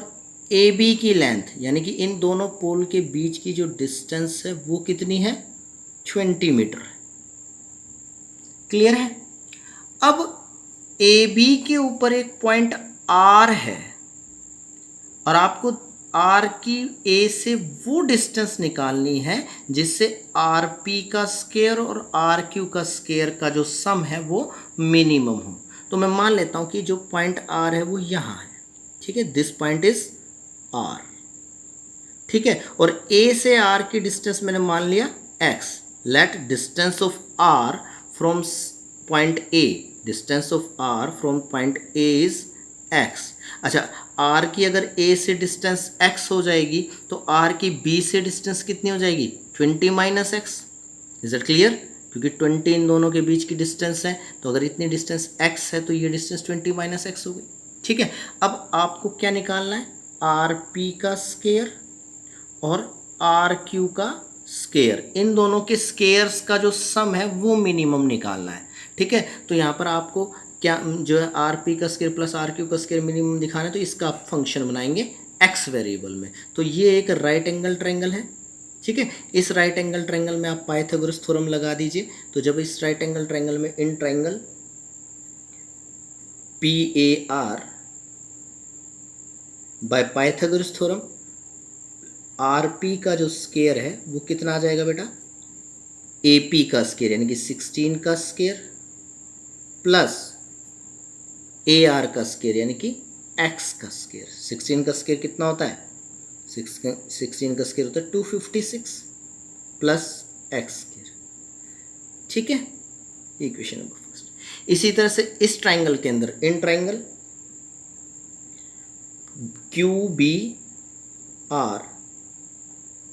AB की लेंथ यानी कि इन दोनों पोल के बीच की जो डिस्टेंस है वो कितनी है, 20 मीटर है। क्लियर है। अब AB के ऊपर एक पॉइंट R है और आपको R की A से वो डिस्टेंस निकालनी है जिससे RP का स्क्वायर और RQ का स्क्वायर का जो सम है वो मिनिमम हो। तो मैं मान लेता हूँ कि जो पॉइंट R है वो यहाँ है, ठीक है, दिस पॉइंट इज R, ठीक है। और A से R की डिस्टेंस मैंने मान लिया X। Let distance of R from point A, distance of R from point A is X। अच्छा, R की अगर A से डिस्टेंस X हो जाएगी तो R की B से डिस्टेंस कितनी हो जाएगी, 20 minus X। Is it clear, क्योंकि 20 इन दोनों के बीच की डिस्टेंस है, तो अगर इतनी डिस्टेंस X है तो ये डिस्टेंस 20 माइनस X हो गई, ठीक है। अब आपको क्या निकालना है, RP का स्क्वायर और RQ का स्क्वायर, इन दोनों के स्क्वायर्स का जो सम है वो मिनिमम निकालना है, ठीक है। तो यहाँ पर आपको क्या जो है RP का स्क्वायर प्लस RQ का स्क्वायर मिनिमम दिखाना है, तो इसका आप फंक्शन बनाएंगे X वेरिएबल में। तो ये एक राइट एंगल ट्रायंगल है, ठीक है। इस राइट एंगल ट्रायंगल में आप पाइथागोरस थ्योरम लगा दीजिए। तो जब इस राइट एंगल ट्रायंगल में in triangle PAR by Pythagoras theorem RP का जो स्क्वायर है वो कितना आ जाएगा बेटा, AP का स्क्वायर यानी कि 16 का स्क्वायर प्लस AR का स्क्वायर यानी कि X का स्क्वायर। 16 का स्क्वायर कितना होता है, 16 का स्क्वायर होता है 256 प्लस X स्क्वायर, ठीक है। Equation number first. इसी तरह से इस ट्राइंगल के अंदर in triangle QBR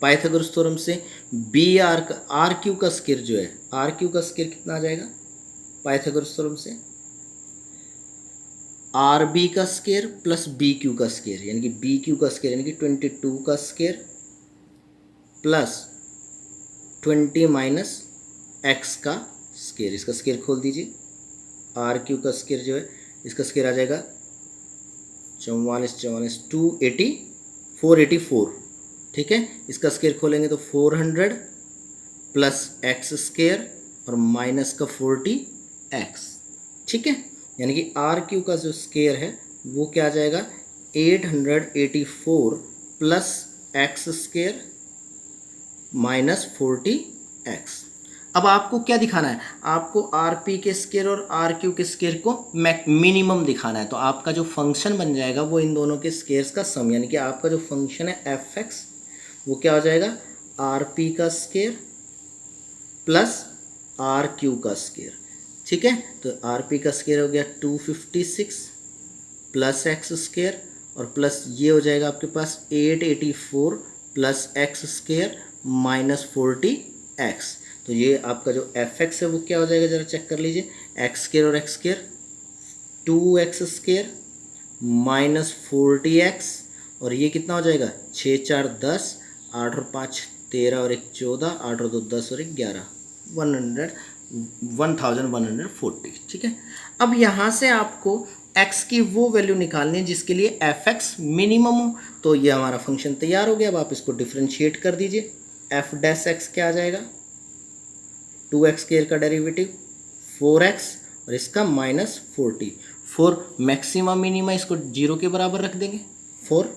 Pythagoras theorem से BR का RQ का स्क्वायर जो है, RQ का स्क्वायर कितना आ जाएगा पाइथागोरस थ्योरम से, RB का स्क्वायर प्लस BQ का स्क्वायर यानी कि BQ का स्क्वायर यानी कि 22 का स्क्वायर प्लस 20 माइनस X का स्क्वायर। इसका स्क्वायर खोल दीजिए, RQ का स्क्वायर जो है इसका स्क्वायर आ जाएगा 44 484, ठीक है। इसका स्क्वायर खोलेंगे तो 400 प्लस X स्क्वायर और माइनस का 40X, ठीक है। यानी कि RQ का जो स्क्वायर है वो क्या आ जाएगा 884 plus X square minus 40X। अब आपको क्या दिखाना है, आपको आर पी के स्केयर और आर क्यू के स्केयर को मिनिमम दिखाना है। तो आपका जो फंक्शन बन जाएगा वो इन दोनों के स्केयर्स का सम, यानी कि आपका जो फंक्शन है एफ एक्स वो क्या हो जाएगा, आर पी का स्केयर प्लस आर क्यू का स्केयर। ठीक है, तो आर पी का स्केयर हो गया 256 प्लस एक्स स्केयर और प्लस ये हो जाएगा आपके पास 884 plus x square minus 40 x. तो ये आपका जो एफ एक्स है वो क्या हो जाएगा, ज़रा चेक कर लीजिए, एक्स स्केयर और x square 2x square minus 40x और ये कितना हो जाएगा 6 4 10, 8 और 5 13 और 1 14, 8 और 2 10 और 1 11, 1140। ठीक है, अब यहाँ से आपको x की वो वैल्यू निकालनी है जिसके लिए एफ एक्स मिनिमम हो। तो ये हमारा फंक्शन तैयार हो गया। अब आप इसको डिफ्रेंशिएट कर दीजिए, एफ डैश एक्स क्या आ जाएगा, 2x स्केयर का डेरिवेटिव 4x और इसका माइनस 40। 4 मैक्सिमा मिनिमा इसको 0 के बराबर रख देंगे, 4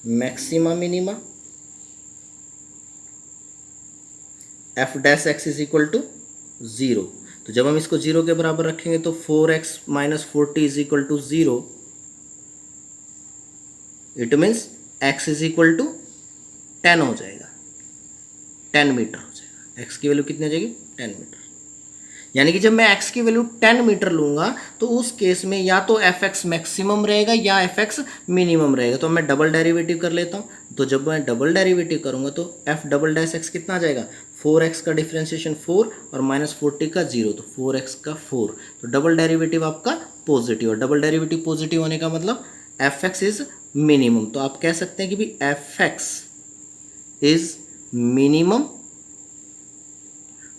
maxima minima f dash x is equal to 0। तो जब हम इसको 0 के बराबर रखेंगे तो 4x minus 40 is equal to 0। It means x is equal to 10 हो जाएगा, 10 मीटर हो जाएगा। x की वैल्यू कितनी हो जाएगी, 10 मीटर। यानी कि जब मैं x की वैल्यू 10 मीटर लूंगा तो उस केस में या तो एफ एक्स मैक्सिमम रहेगा या एफ एक्स मिनिमम रहेगा। तो मैं डबल डेरिवेटिव कर लेता हूँ। तो जब मैं डबल डेरिवेटिव करूंगा तो एफ डबल डैश एक्स कितना आ जाएगा, 4x का डिफ्रेंशिएशन 4 और माइनस 40 का 0, तो 4x का 4। तो डबल डेरिवेटिव आपका पॉजिटिव, और डबल डेरिवेटिव पॉजिटिव होने का मतलब एफ एक्स इज मिनिमम। तो आप कह सकते हैं कि भी f x is minimum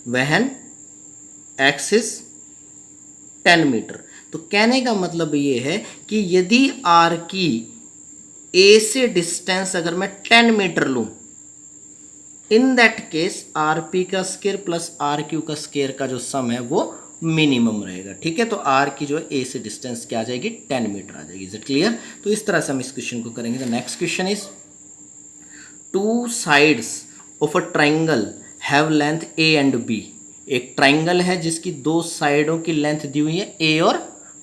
when x is 10 metre. तो कहने का मतलब ये है कि यदि r की a से डिस्टेंस अगर मैं 10 मीटर लूं, in that case R P का स्केयर प्लस आर क्यू का स्केयर का जो सम है वो मिनिमम रहेगा। ठीक है, तो आर की जो है ए से डिस्टेंस क्या आ जाएगी, 10 मीटर आ जाएगी। Is it clear? तो इस तरह से हम इस क्वेश्चन को करेंगे। The next question is, two sides of a triangle have length a and b. एक ट्राइंगल है जिसकी दो साइडों की लेंथ दी हुई है ए और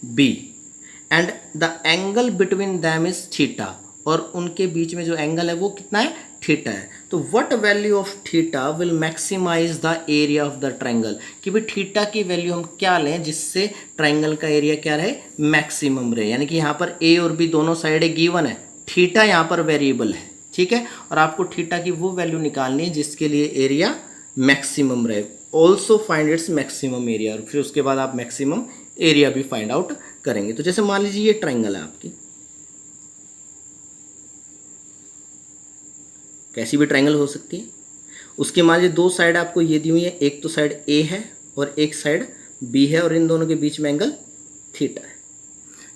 b, and the angle between them is theta, और उनके बीच में जो एंगल है वो कितना है, थीटा है। तो what value of theta will maximise the area of the triangle, कि भाई थीटा की वैल्यू हम क्या लें जिससे ट्राइंगल का एरिया क्या रहे, मैक्सिमम रहे। यानी कि यहाँ पर ए और बी दोनों साइड गिवन है, थीटा यहाँ पर वेरिएबल है। ठीक है, और आपको थीटा की वो वैल्यू निकालनी है जिसके लिए एरिया मैक्सिमम रहे। Also find its maximum area, और फिर उसके बाद आप मैक्सिमम एरिया भी फाइंड आउट करेंगे। तो जैसे मान लीजिए ये ट्राइंगल है आपकी, कैसी भी ट्राइंगल हो सकती है, उसके मान लीजिए दो साइड आपको ये दी हुई है, एक तो साइड ए है और एक साइड बी है, और इन दोनों के बीच में एंगल थीटा है।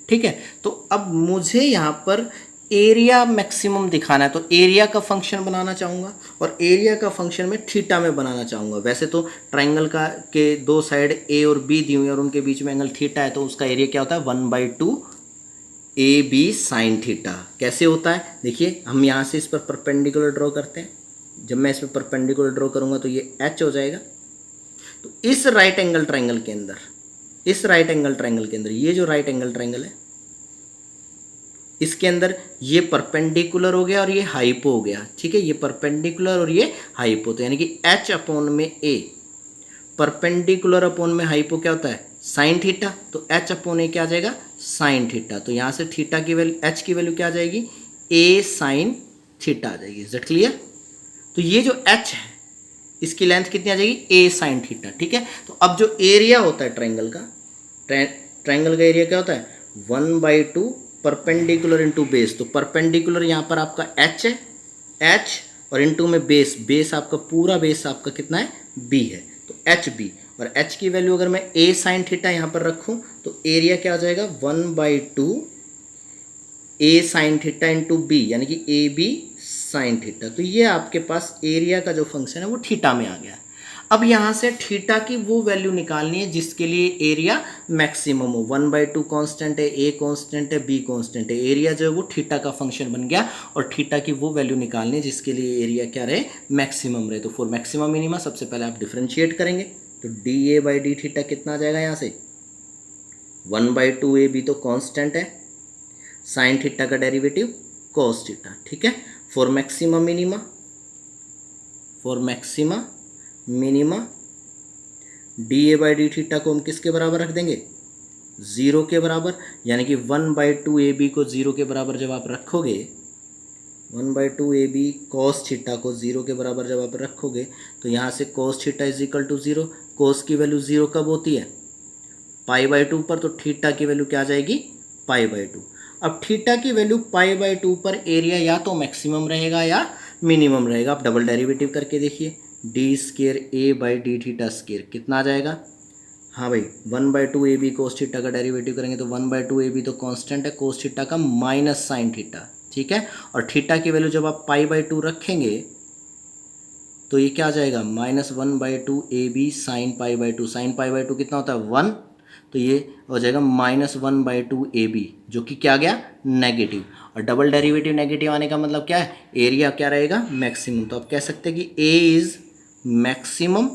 ठीक है, तो अब मुझे यहाँ पर एरिया मैक्सिमम दिखाना है, तो एरिया का फंक्शन बनाना चाहूँगा, और एरिया का फंक्शन में थीटा में बनाना चाहूँगा। वैसे तो ट्राइंगल का के दो साइड ए और बी दी हुई है और उनके बीच में एंगल थीटा है, तो उसका एरिया क्या होता है, 1/2 ए बी साइन थीटा। कैसे होता है, देखिए हम यहाँ से इस पर परपेंडिकुलर ड्रॉ करते हैं। जब मैं इस पर परपेंडिकुलर ड्रॉ करूँगा तो ये एच हो जाएगा। तो इस राइट एंगल ट्राइंगल के अंदर, इस राइट एंगल ट्राइंगल के अंदर, ये जो राइट एंगल ट्राइंगल है इसके अंदर ये परपेंडिकुलर हो गया और ये हाइपो हो गया। ठीक है, ये परपेंडिकुलर और ये हाइपो, तो यानी कि एच अपॉन में ए, परपेंडिकुलर अपॉन में हाइपो क्या होता है, साइन थीटा। तो एच अपॉन ए क्या आ जाएगा, साइन थीटा। तो यहाँ से थीटा की वैल्यू, एच की वैल्यू क्या आ जाएगी, ए साइन थीटा आ जाएगी। Is it clear? तो ये जो एच है इसकी लेंथ कितनी आ जाएगी, ए साइन थीटा। ठीक है, तो अब जो एरिया होता है ट्राइंगल का, ट्राइंगल का एरिया क्या होता है, 1/2 परपेंडिकुलर इंटू बेस। तो परपेंडिकुलर यहाँ पर आपका एच है, एच, और इंटू में बेस, बेस आपका पूरा बेस आपका कितना है, बी है, तो एच बी। और एच की वैल्यू अगर मैं ए साइन थीटा यहाँ पर रखूँ तो एरिया क्या हो जाएगा, 1/2 ए साइन थीटा इंटू बी, यानी कि ए बी साइन थीटा। तो ये आपके पास एरिया का जो फंक्शन है वो थीटा में आ गया। अब यहाँ से थीटा की वो वैल्यू निकालनी है जिसके लिए एरिया मैक्सिमम हो। 1/2 कांस्टेंट है, ए कांस्टेंट है, बी कांस्टेंट है, एरिया जो है वो थीटा का फंक्शन बन गया और थीटा की वो वैल्यू निकालनी है जिसके लिए एरिया क्या रहे, मैक्सिमम रहे। तो फॉर मैक्सिमम मिनिमा सबसे पहले आप डिफ्रेंशिएट करेंगे तो d a by D theta कितना आ जाएगा यहाँ से 1/2 ए बी तो कांस्टेंट है, साइन थीटा का डेरिवेटिव कॉस थीटा, ठीक है। For maximum minima, for maxima minima D a by D theta को हम किसके बराबर रख देंगे, 0 के बराबर, यानी कि 1/2 ए बी को 0 के बराबर जब आप रखोगे, 1/2 ए बी कॉस थीटा को 0 के बराबर जब आप रखोगे तो यहाँ से cos theta is equal to 0, cos की वैल्यू 0 कब होती है, π/2 पर, तो थीटा की वैल्यू क्या आ जाएगी, π/2। अब थीटा की वैल्यू π/2 पर एरिया या तो मैक्सिमम रहेगा या मिनिमम रहेगा। आप डबल डेरिवेटिव करके देखिए, D square a by D theta square कितना आ जाएगा, हाँ भाई 1/2 ए बी कोस थीटा का डेरिवेटिव करेंगे तो 1/2 ए बी तो कांस्टेंट है, कोस थीटा का माइनस साइन थीटा, ठीक है। और थीटा की वैल्यू जब आप π/2 रखेंगे तो ये क्या आ जाएगा, -1/2 ए बी साइन π/2, साइन π/2 कितना होता है 1, तो ये हो जाएगा -1/2 ए बी जो कि क्या गया नेगेटिव, और डबल डेरिवेटिव नेगेटिव आने का मतलब क्या है, एरिया क्या रहेगा मैक्सिमम। तो आप कह सकते हैं कि A is maximum,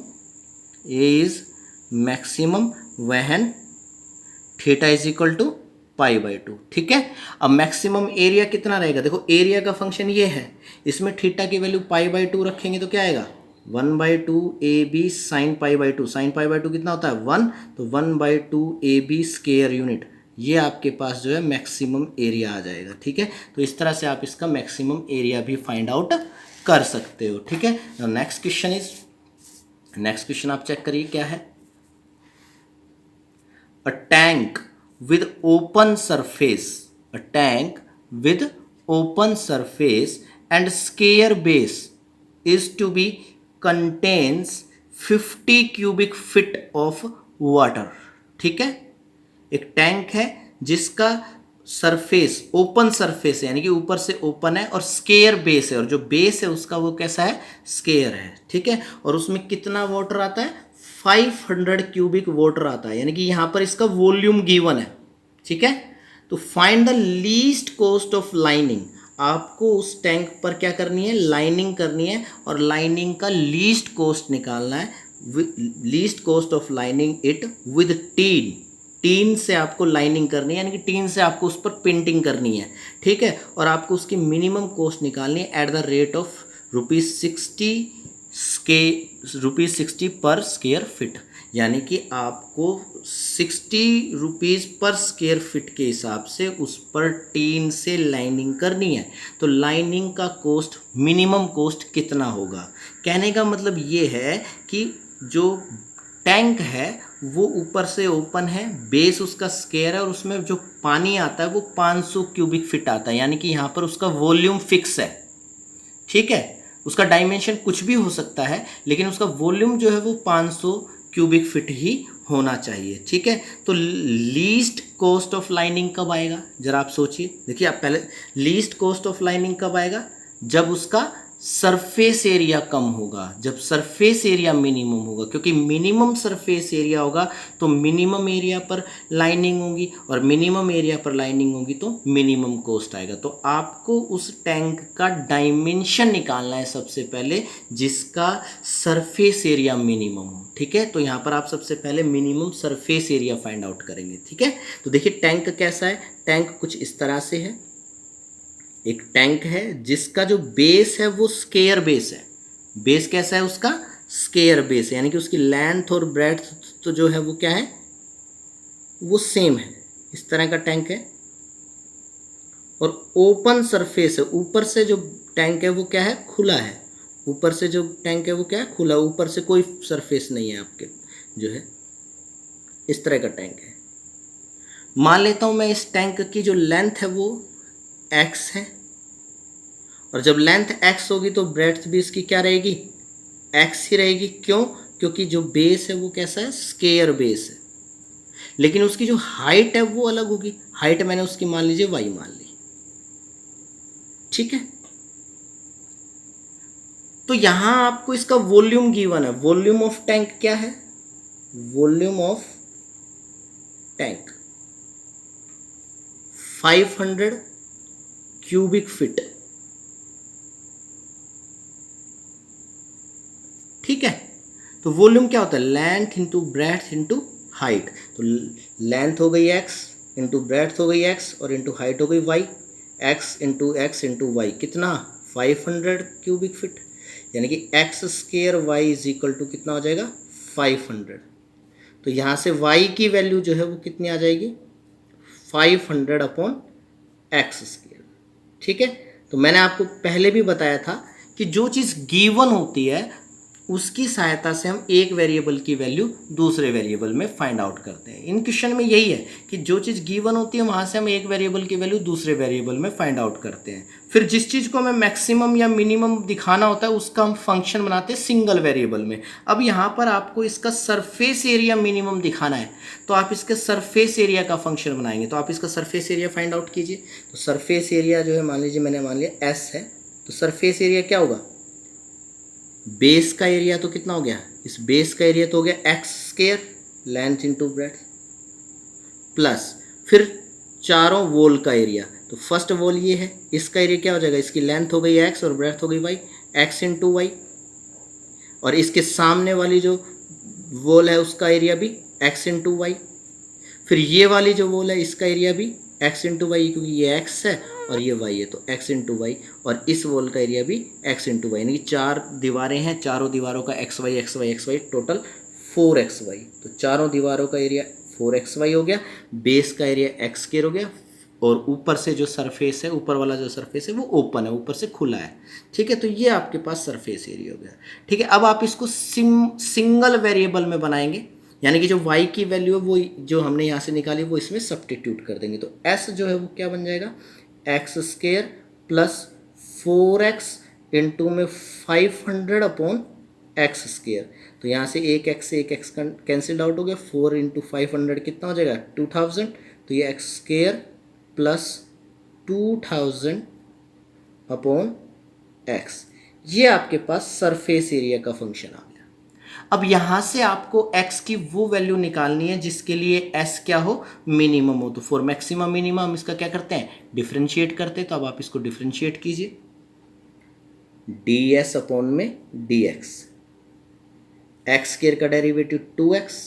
A is maximum when theta is equal to π/2, ठीक है। अब मैक्सिमम एरिया कितना रहेगा, देखो एरिया का फंक्शन ये है, इसमें थीटा की वैल्यू π/2 रखेंगे तो क्या आएगा 1/2 ए बी साइन π/2, साइन π/2 कितना होता है 1, तो 1/2 ए बी स्केयर यूनिट, ये आपके पास जो है मैक्सिमम एरिया आ जाएगा, ठीक है। तो इस तरह से आप इसका मैक्सिमम एरिया भी फाइंड आउट कर सकते हो, ठीक है। Next question is, next question आप चेक करिए क्या है, a tank with open surface, a tank with open surface and square base is to be contains 50 cubic feet of water, ठीक है। एक टैंक है जिसका सरफेस ओपन सरफेस है, यानी कि ऊपर से ओपन है, और स्केयर बेस है, और जो बेस है उसका वो कैसा है, स्केयर है, ठीक है। और उसमें कितना वाटर आता है, 500 क्यूबिक वाटर आता है, यानी कि यहाँ पर इसका वॉल्यूम गिवन है, ठीक है। तो find the least cost of lining, आपको उस टैंक पर क्या करनी है, लाइनिंग करनी है, और लाइनिंग का लीस्ट कॉस्ट निकालना है, least cost of lining it with tin, tin से आपको लाइनिंग करनी है, यानी कि टीन से आपको उस पर पेंटिंग करनी है, ठीक है। और आपको उसकी मिनिमम कॉस्ट निकालनी है एट द रेट ऑफ ₹60 पर स्क्वायर फिट, यानी कि आपको 60 रुपीज़ पर स्क्वायर फिट के हिसाब से उस पर टीन से लाइनिंग करनी है। तो लाइनिंग का कॉस्ट, मिनिमम कॉस्ट कितना होगा, कहने का मतलब ये है कि जो टैंक है वो ऊपर से ओपन है, बेस उसका स्क्वायर है, और उसमें जो पानी आता है वो 500 क्यूबिक फिट आता है, यानी कि यहाँ पर उसका वॉल्यूम फिक्स है, ठीक है। उसका डायमेंशन कुछ भी हो सकता है, लेकिन उसका वॉल्यूम जो है वो 500 क्यूबिक फिट ही होना चाहिए, ठीक है। तो लीस्ट कॉस्ट ऑफ लाइनिंग कब आएगा, जरा आप सोचिए, देखिए आप पहले, लीस्ट कॉस्ट ऑफ लाइनिंग कब आएगा, जब उसका सरफेस एरिया कम होगा, जब सरफेस एरिया मिनिमम होगा, क्योंकि मिनिमम सरफेस एरिया होगा तो मिनिमम एरिया पर लाइनिंग होगी, और मिनिमम एरिया पर लाइनिंग होगी तो मिनिमम कॉस्ट आएगा। तो आपको उस टैंक का डायमेंशन निकालना है सबसे पहले, जिसका सरफेस एरिया मिनिमम हो, ठीक है। तो यहाँ पर आप सबसे पहले minimum surface area find out करेंगे, ठीक है। तो देखिए टैंक कैसा है, टैंक कुछ इस तरह से है, एक टैंक है जिसका जो बेस है वो स्क्वायर बेस है, बेस कैसा है उसका, स्क्वायर बेस है, यानी कि उसकी लेंथ और ब्रेड्थ तो जो है वो क्या है, वो सेम है, इस तरह का टैंक है, और ओपन सरफेस है, ऊपर से जो टैंक है वो क्या है, खुला है, ऊपर से जो टैंक है वो क्या है, खुला, ऊपर से कोई सरफेस नहीं है आपके, जो है इस तरह का टैंक है। मान लेता हूँ मैं इस टैंक की जो लेंथ है वो x है, और जब लेंथ x होगी तो ब्रेड्थ भी इसकी क्या रहेगी, x ही रहेगी, क्यों, क्योंकि जो बेस है वो कैसा है, स्क्वायर बेस है, लेकिन उसकी जो हाइट है वो अलग होगी, हाइट मैंने उसकी मान लीजिए y मान ली, ठीक है। तो यहाँ आपको इसका वॉल्यूम गिवन है। वॉल्यूम ऑफ टैंक क्या है? Volume of tank 500 cubic feet. ठीक है, तो वॉल्यूम क्या होता है? Length into breadth into height. तो लेंथ हो गई x इंटू ब्रेड्थ हो गई x और इंटू हाइट हो गई y। x इंटू वाई कितना? 500 क्यूबिक फीट, यानी कि x square y is equal to कितना हो जाएगा? 500। तो यहाँ से y की वैल्यू जो है वो कितनी आ जाएगी? 500 अपॉन एक्स स्क्वायर। ठीक है, तो मैंने आपको पहले भी बताया था कि जो चीज़ गिवन होती है उसकी सहायता से हम एक वेरिएबल की वैल्यू दूसरे वेरिएबल में फाइंड आउट करते हैं। इन क्वेश्चन में यही है कि जो चीज़ गिवन होती है वहाँ से हम एक वेरिएबल की वैल्यू दूसरे वेरिएबल में फाइंड आउट करते हैं। फिर जिस चीज़ को हमें मैक्सिमम या मिनिमम दिखाना होता है उसका हम फंक्शन बनाते हैं सिंगल वेरिएबल में। अब यहाँ पर आपको इसका सरफेस एरिया मिनिमम दिखाना है, तो आप इसके सरफेस एरिया का फंक्शन बनाएंगे। तो आप इसका सरफेस एरिया फाइंड आउट कीजिए। तो सरफेस एरिया जो है मान लीजिए मैंने मान लिया एस है, तो सरफेस एरिया क्या होगा? बेस का एरिया तो कितना हो गया? इस बेस का एरिया तो हो गया x square length into breadth plus फिर चारों वॉल का एरिया। तो फर्स्ट वॉल ये है, इसका एरिया क्या हो जाएगा? इसकी लेंथ हो गई एक्स और ब्रेड्थ हो गई वाई, एक्स इंटू वाई। और इसके सामने वाली जो वॉल है उसका एरिया भी एक्स इंटू वाई। फिर ये वाली जो वॉल है इसका एरिया भी एक्स इंटू वाई, क्योंकि ये एक्स है और ये वाई है तो एक्स इंटू वाई। और इस वॉल का एरिया भी एक्स इंटू वाई, यानी कि 4 दीवारें हैं, चारों दीवारों का x y x y x y total 4xy। तो चारों दीवारों का एरिया 4xy हो गया, बेस का एरिया एक्स स्क्वायर हो गया और ऊपर से जो सरफेस है, ऊपर वाला जो सरफेस है वो ओपन है, ऊपर से खुला है। ठीक है, तो ये आपके पास सरफेस एरिया हो गया। ठीक है, अब आप इसको सिंगल वेरिएबल में बनाएंगे, यानी कि जो y की वैल्यू है वो जो हमने यहाँ से निकाली वो इसमें सब्स्टिट्यूट कर देंगे। तो s जो है वो क्या बन जाएगा? X square plus 4x into में 500 अपॉन एक्स स्क्वायर। तो यहाँ से एक x कैंसिल आउट हो गया, 4 इंटू 500 कितना हो जाएगा? 2000। तो ये x square plus 2000 upon x, ये आपके पास सरफेस एरिया का फंक्शन आ गया। अब यहाँ से आपको x की वो वैल्यू निकालनी है जिसके लिए s क्या हो? मिनिमम हो। तो फॉर मैक्सिमम मिनिमम हम इसका क्या करते हैं? डिफरेंशिएट करते हैं। तो अब आप इसको डिफरेंशिएट कीजिए, ds अपॉन में dx, एक्स स्क्वायर का डेरिवेटिव 2x,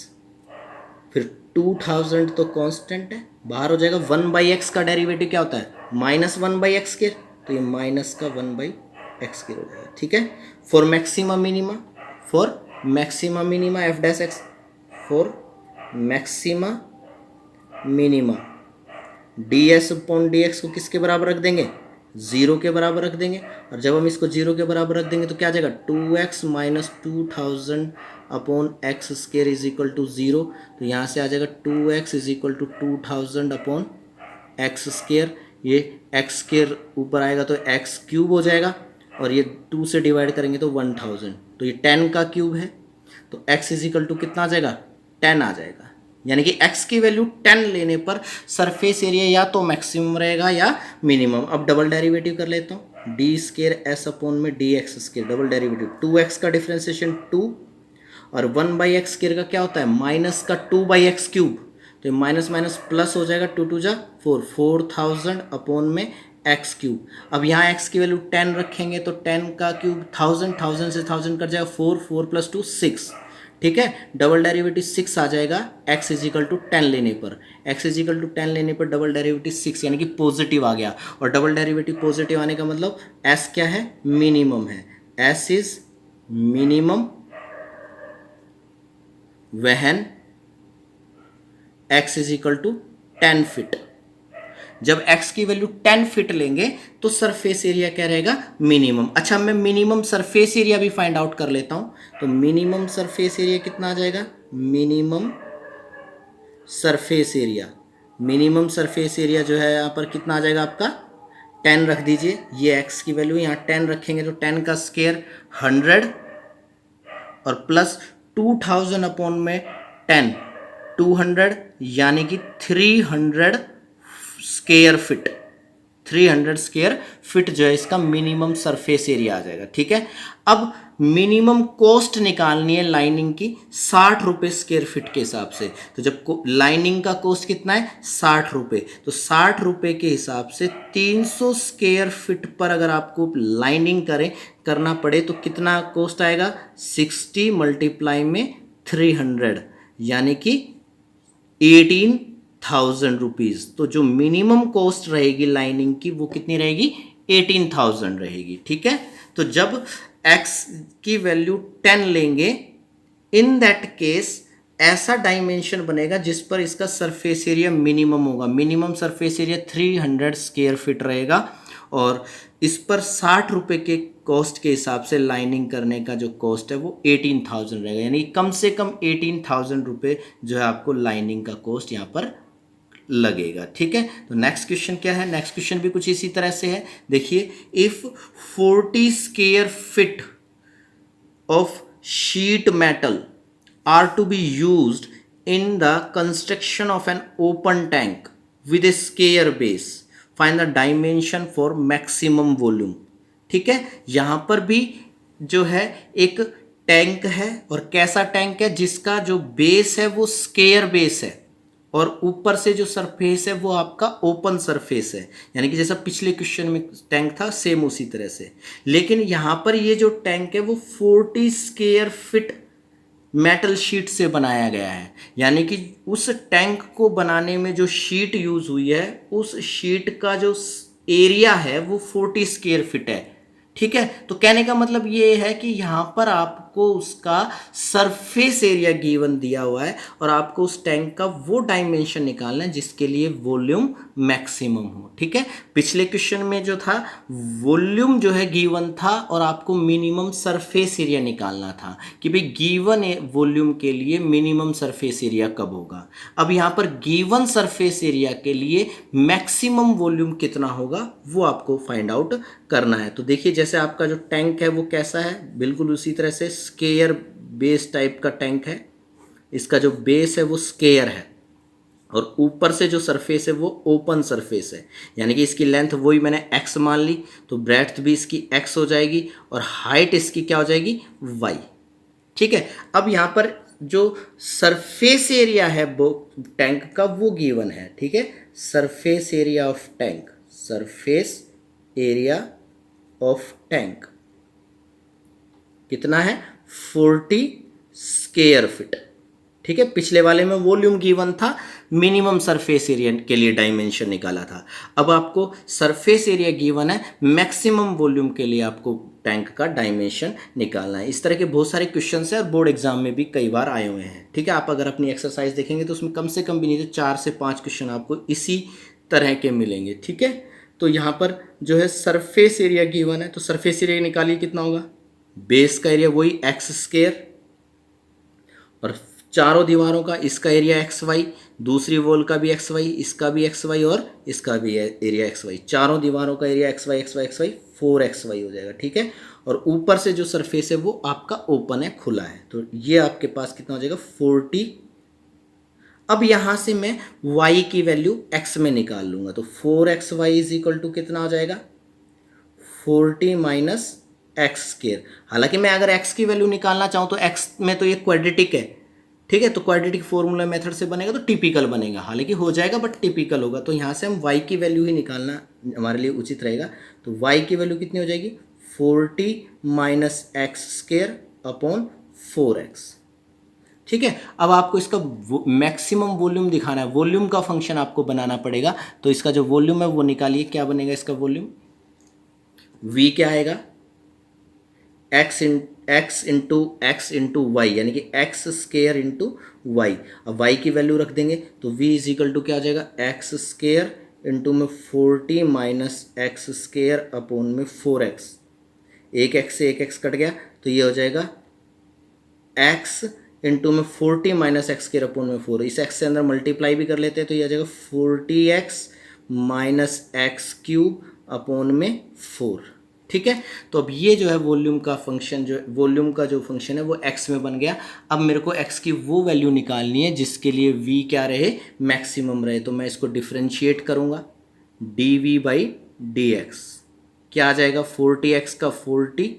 फिर 2000 तो कांस्टेंट है, बाहर हो जाएगा। 1/x का डेरिवेटिव क्या होता है? -1/x स्क्वायर, तो ये माइनस का 1/x स्क्वायर हो जाएगा। ठीक है, for maximum minima, for maxima minima f dash x, for maxima minima D S upon D x को किसके बराबर रख देंगे? 0 के बराबर रख देंगे। और जब हम इसको 0 के बराबर रख देंगे तो क्या आ जाएगा? 2x minus 2000 upon x square is equal to 0। तो यहाँ से आ जाएगा 2x is equal to 2000 upon x square. ये एक्स स्क्वायर ऊपर आएगा तो एक्स क्यूब हो जाएगा और ये 2 से डिवाइड करेंगे तो 1000, तो ये 10 का क्यूब है। तो x इज इक्वल टू कितना आ जाएगा? 10 आ जाएगा, यानी कि x की वैल्यू 10 लेने पर सरफेस एरिया या तो मैक्सिमम रहेगा या मिनिमम। अब डबल डेरिवेटिव कर लेता हूँ, डी स्क्वायर एस अपॉन में D x square, double derivative 2x का डिफ्रेंसिएशन 2 और 1/x स्क्वायर का क्या होता है? माइनस का 2/x क्यूब, तो माइनस माइनस प्लस हो जाएगा, 2 2 जा 4, 4000 अपॉन में एक्स क्यूब। अब यहाँ एक्स की वैल्यू 10 रखेंगे तो 10 का क्यूब 1000 से 1000 कट जाएगा, 4 प्लस 2 6। ठीक है, डबल डेरिवेटिव 6 आ जाएगा x इज इक्वल टू 10 लेने पर। x इज इक्वल टू 10 लेने पर डबल डेरिवेटिव 6 यानी कि पॉजिटिव आ गया। और डबल डेरिवेटिव पॉजिटिव आने का मतलब s क्या है? मिनिमम है। s is minimum when x is equal to 10 feet. जब x की वैल्यू 10 फीट लेंगे तो सरफेस एरिया क्या रहेगा? मिनिमम। अच्छा, मैं मिनिमम सरफेस एरिया भी फाइंड आउट कर लेता हूं। तो मिनिमम सरफेस एरिया कितना आ जाएगा? Minimum surface area, minimum surface area जो है यहाँ पर कितना आ जाएगा आपका? 10 रख दीजिए, ये x की वैल्यू यहाँ 10 रखेंगे तो 10 का स्क्वायर 100 और प्लस 2000 अपॉन में 10 200 यानी कि 300 स्क्वायर फीट, 300 स्क्वायर फिट जो है इसका मिनिमम सरफेस एरिया आ जाएगा। ठीक है, अब मिनिमम कॉस्ट निकालनी है लाइनिंग की 60 रुपये स्क्वायर फिट के हिसाब से। तो जब लाइनिंग का कॉस्ट कितना है 60 रुपये, तो 60 रुपये के हिसाब से 300 स्क्वायर फिट पर अगर आपको लाइनिंग करना पड़े तो कितना कॉस्ट आएगा, 60 मल्टीप्लाई में 300 यानी कि 18,000 रुपीज़। तो जो मिनिमम कॉस्ट रहेगी लाइनिंग की वो कितनी रहेगी, 18,000 रहेगी। ठीक है, तो जब x की वैल्यू 10 लेंगे, इन दैट केस ऐसा डायमेंशन बनेगा जिस पर इसका सरफेस एरिया मिनिमम होगा। Minimum surface area 300 square feet रहेगा और इस पर 60 रुपये के कॉस्ट के हिसाब से लाइनिंग करने का जो कॉस्ट है वो 18,000 रहेगा, यानी कम से कम 18,000 रुपये जो है आपको लाइनिंग का कॉस्ट यहाँ पर लगेगा। ठीक है, तो नेक्स्ट क्वेश्चन क्या है, नेक्स्ट क्वेश्चन भी कुछ इसी तरह से है। देखिए, if 40 square feet of sheet metal are to be used in the construction of an open tank with a square base, find the dimension for maximum volume. ठीक है, यहां पर भी जो है एक टैंक है, और कैसा टैंक है, जिसका जो बेस है वो स्क्वायर बेस है और ऊपर से जो सरफेस है वो आपका ओपन सरफेस है, यानी कि जैसा पिछले क्वेश्चन में टैंक था सेम उसी तरह से। लेकिन यहाँ पर ये जो टैंक है वो 40 स्क्वायर फिट मेटल शीट से बनाया गया है, यानी कि उस टैंक को बनाने में जो शीट यूज हुई है उस शीट का जो एरिया है वो 40 स्क्वायर फिट है। ठीक है, तो कहने का मतलब ये है कि यहाँ पर आपको उसका सरफेस एरिया गिवन दिया हुआ है और आपको उस टैंक का वो डायमेंशन निकालना है जिसके लिए वॉल्यूम मैक्सिमम हो। ठीक है, पिछले क्वेश्चन में जो था वॉल्यूम जो है गिवन था और आपको मिनिमम सरफेस एरिया निकालना था कि भाई गिवन वॉल्यूम के लिए मिनिमम सरफेस एरिया कब होगा। अब यहाँ पर गिवन सरफेस एरिया के लिए मैक्सिमम वॉल्यूम कितना होगा वो आपको फाइंड आउट करना है। तो देखिए, जैसे आपका जो टैंक है वो कैसा है, बिल्कुल उसी तरह से स्क्वायर बेस टाइप का टैंक है। इसका जो बेस है वो स्क्वायर है और ऊपर से जो सरफेस है वो ओपन सरफेस है, यानी कि इसकी लेंथ वही मैंने x मान ली, तो ब्रेड्थ भी इसकी x हो जाएगी और हाइट इसकी क्या हो जाएगी, y। ठीक है, अब यहाँ पर जो सरफेस एरिया है वो टैंक का वो गिवन है। ठीक है, surface area of tank, surface area of tank कितना है, 40 स्क्वायर फिट। ठीक है, पिछले वाले में वॉल्यूम गिवन था, मिनिमम सरफेस एरिया के लिए डायमेंशन निकाला था। अब आपको सरफेस एरिया गिवन है, मैक्सिमम वॉल्यूम के लिए आपको टैंक का डायमेंशन निकालना है। इस तरह के बहुत सारे क्वेश्चन है और बोर्ड एग्जाम में भी कई बार आए हुए हैं। ठीक है, आप अगर अपनी एक्सरसाइज देखेंगे तो उसमें कम से कम भी नहीं तो 4 से 5 क्वेश्चन आपको इसी तरह के मिलेंगे। ठीक है, तो यहाँ पर जो है सरफेस एरिया गिवन है, तो सरफेस एरिया निकालिए कितना होगा, बेस का एरिया वही x स्क्वायर और चारों दीवारों का इसका एरिया एक्स वाई, दूसरी वॉल का भी एक्स वाई, इसका भी एक्स वाई और इसका भी एरिया एक्स वाई, चारों दीवारों का area x y x y x y 4xy हो जाएगा। ठीक है, और ऊपर से जो सरफेस है वो आपका ओपन है, खुला है, तो ये आपके पास कितना हो जाएगा 40। अब यहाँ से मैं y की वैल्यू x में निकाल लूँगा, तो 4xy इज इक्वल टू कितना हो जाएगा 40 माइनस एक्स स्क्वायर। हालांकि मैं अगर x की वैल्यू निकालना चाहूँ तो x में तो ये क्वाड्रेटिक है। ठीक है, तो क्वाड्रेटिक फॉर्मूला मेथड से बनेगा तो टिपिकल बनेगा, हालांकि हो जाएगा बट टिपिकल होगा। तो यहाँ से हम y की वैल्यू ही निकालना हमारे लिए उचित रहेगा। तो y की वैल्यू कितनी हो जाएगी 40 minus x square upon 4x। ठीक है, अब आपको इसका मैक्सिमम वॉल्यूम दिखाना है, वॉल्यूम का फंक्शन आपको बनाना पड़ेगा। तो इसका जो वॉल्यूम है वो निकालिए, क्या बनेगा इसका वॉल्यूम, v क्या आएगा x इंटू वाई, यानी कि एक्स स्क्वायर इंटू वाई। अब y की वैल्यू रख देंगे तो v इज इक्वल टू क्या आ जाएगा एक्स स्क्वायर इंटू में 40 माइनस एक्स स्क्वायर अपॉन में 4x। एक x से एक x कट गया तो ये हो जाएगा x इंटू में 40 माइनस एक्स स्क्वायर अपॉन में 4। इस x से अंदर मल्टीप्लाई भी कर लेते हैं तो ये आ जाएगा 40x minus x cube upon में 4। ठीक है, तो अब ये जो है वॉल्यूम का फंक्शन, जो वॉल्यूम का जो फंक्शन है वो x में बन गया। अब मेरे को x की वो वैल्यू निकालनी है जिसके लिए v क्या रहे, मैक्सिमम रहे। तो मैं इसको डिफ्रेंशिएट करूँगा, dv बाई dx, क्या आ जाएगा 40x का 40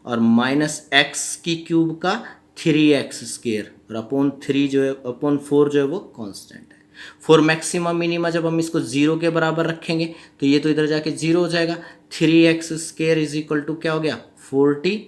और माइनस एक्स की क्यूब का 3x स्क्वायर और अपॉन 3 जो है अपॉन 4 जो है वो कांस्टेंट है। फॉर मैक्सिमम मिनिमा जब हम इसको 0 के बराबर रखेंगे तो ये तो इधर जाके 0 हो जाएगा। 3x square is equal to क्या हो गया 40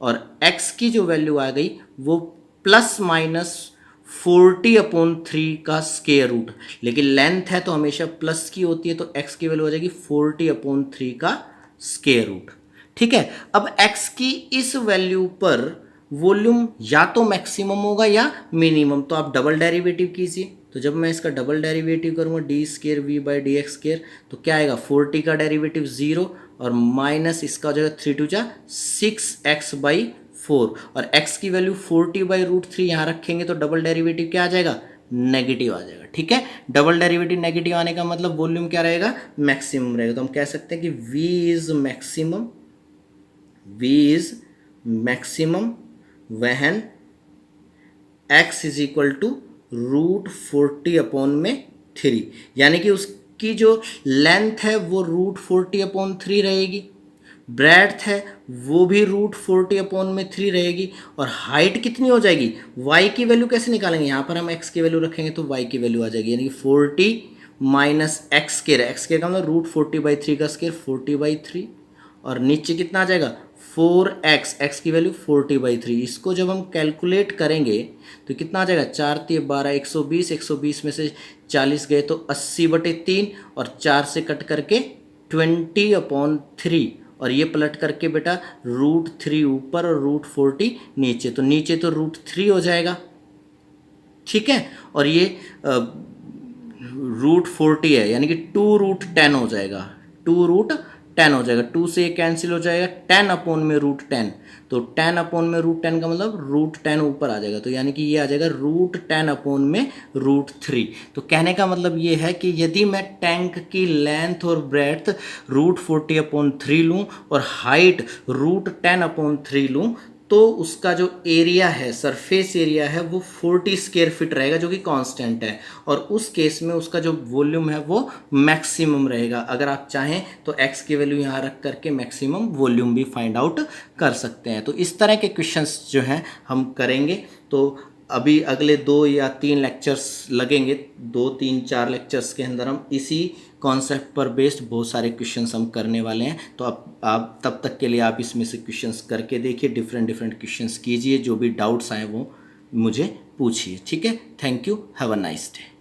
और x की जो वैल्यू आ गई वो प्लस माइनस 40 अपॉन 3 का स्क्वायर रूट, लेकिन लेंथ है तो हमेशा प्लस की होती है तो x की वैल्यू आ जाएगी 40 अपॉन 3 का स्क्वायर रूट। ठीक है, अब x की इस वैल्यू पर वॉल्यूम या तो मैक्सिमम होगा या मिनिमम, तो आप डबल डेरिवेटिव कीजिए। तो जब मैं इसका डबल डेरिवेटिव करूँगा d square v by d x square, तो क्या आएगा 40 का डेरिवेटिव 0 और माइनस इसका हो जाएगा 3 टू जा 6x/4 और x की वैल्यू 40/√3 यहाँ रखेंगे तो डबल डेरिवेटिव क्या आ जाएगा नेगेटिव आ जाएगा। ठीक है, डबल डेरिवेटिव नेगेटिव आने का मतलब वॉल्यूम क्या रहेगा मैक्सिमम रहेगा। तो हम कह सकते हैं कि v is maximum when x is equal to √40 upon में 3, यानी कि उसकी जो लेंथ है वो √40 अपॉन 3 रहेगी, ब्रेड्थ है वो भी √40 अपॉन में 3 रहेगी और हाइट कितनी हो जाएगी, y की वैल्यू कैसे निकालेंगे, यहाँ पर हम x की वैल्यू रखेंगे तो y की वैल्यू आ जाएगी, यानी कि 40 माइनस एक्स स्क्वायर का मतलब √40/3 का स्क्वायर 40/3 और नीचे कितना आ जाएगा 4x, x की वैल्यू 40/3। इसको जब हम कैलकुलेट करेंगे तो कितना आ जाएगा 4 × 12 120, 120 में से 40 गए तो 80/3 और 4 से कट करके 20/3 और ये पलट करके बेटा √3 ऊपर और √40 नीचे, तो नीचे तो √3 हो जाएगा। ठीक है, और ये √40 है यानी कि 2√10 हो जाएगा, 2√10 हो जाएगा, 2 से ये कैंसिल हो जाएगा 10 अपॉन में √10, तो 10 अपॉन में √10 का मतलब √10 ऊपर आ जाएगा, तो यानी कि ये आ जाएगा √10 अपॉन में √3। तो कहने का मतलब ये है कि यदि मैं टैंक की लेंथ और ब्रेड्थ √40 अपॉन 3 लूँ और हाइट √10 अपॉन 3 लूँ तो उसका जो एरिया है सरफेस एरिया है वो 40 स्क्वायर फीट रहेगा जो कि कांस्टेंट है, और उस केस में उसका जो वॉल्यूम है वो मैक्सिमम रहेगा। अगर आप चाहें तो x की वैल्यू यहाँ रख करके मैक्सिमम वॉल्यूम भी फाइंड आउट कर सकते हैं। तो इस तरह के क्वेश्चंस जो हैं हम करेंगे। तो अभी अगले 2 या 3 लेक्चर्स लगेंगे, 2, 3, 4 लेक्चर्स के अंदर हम इसी कॉन्सेप्ट पर बेस्ड बहुत सारे क्वेश्चंस हम करने वाले हैं। तो आप तब तक के लिए आप इसमें से क्वेश्चंस करके देखिए, डिफरेंट क्वेश्चंस कीजिए, जो भी डाउट्स आए वो मुझे पूछिए। ठीक है, thank you, have a nice day.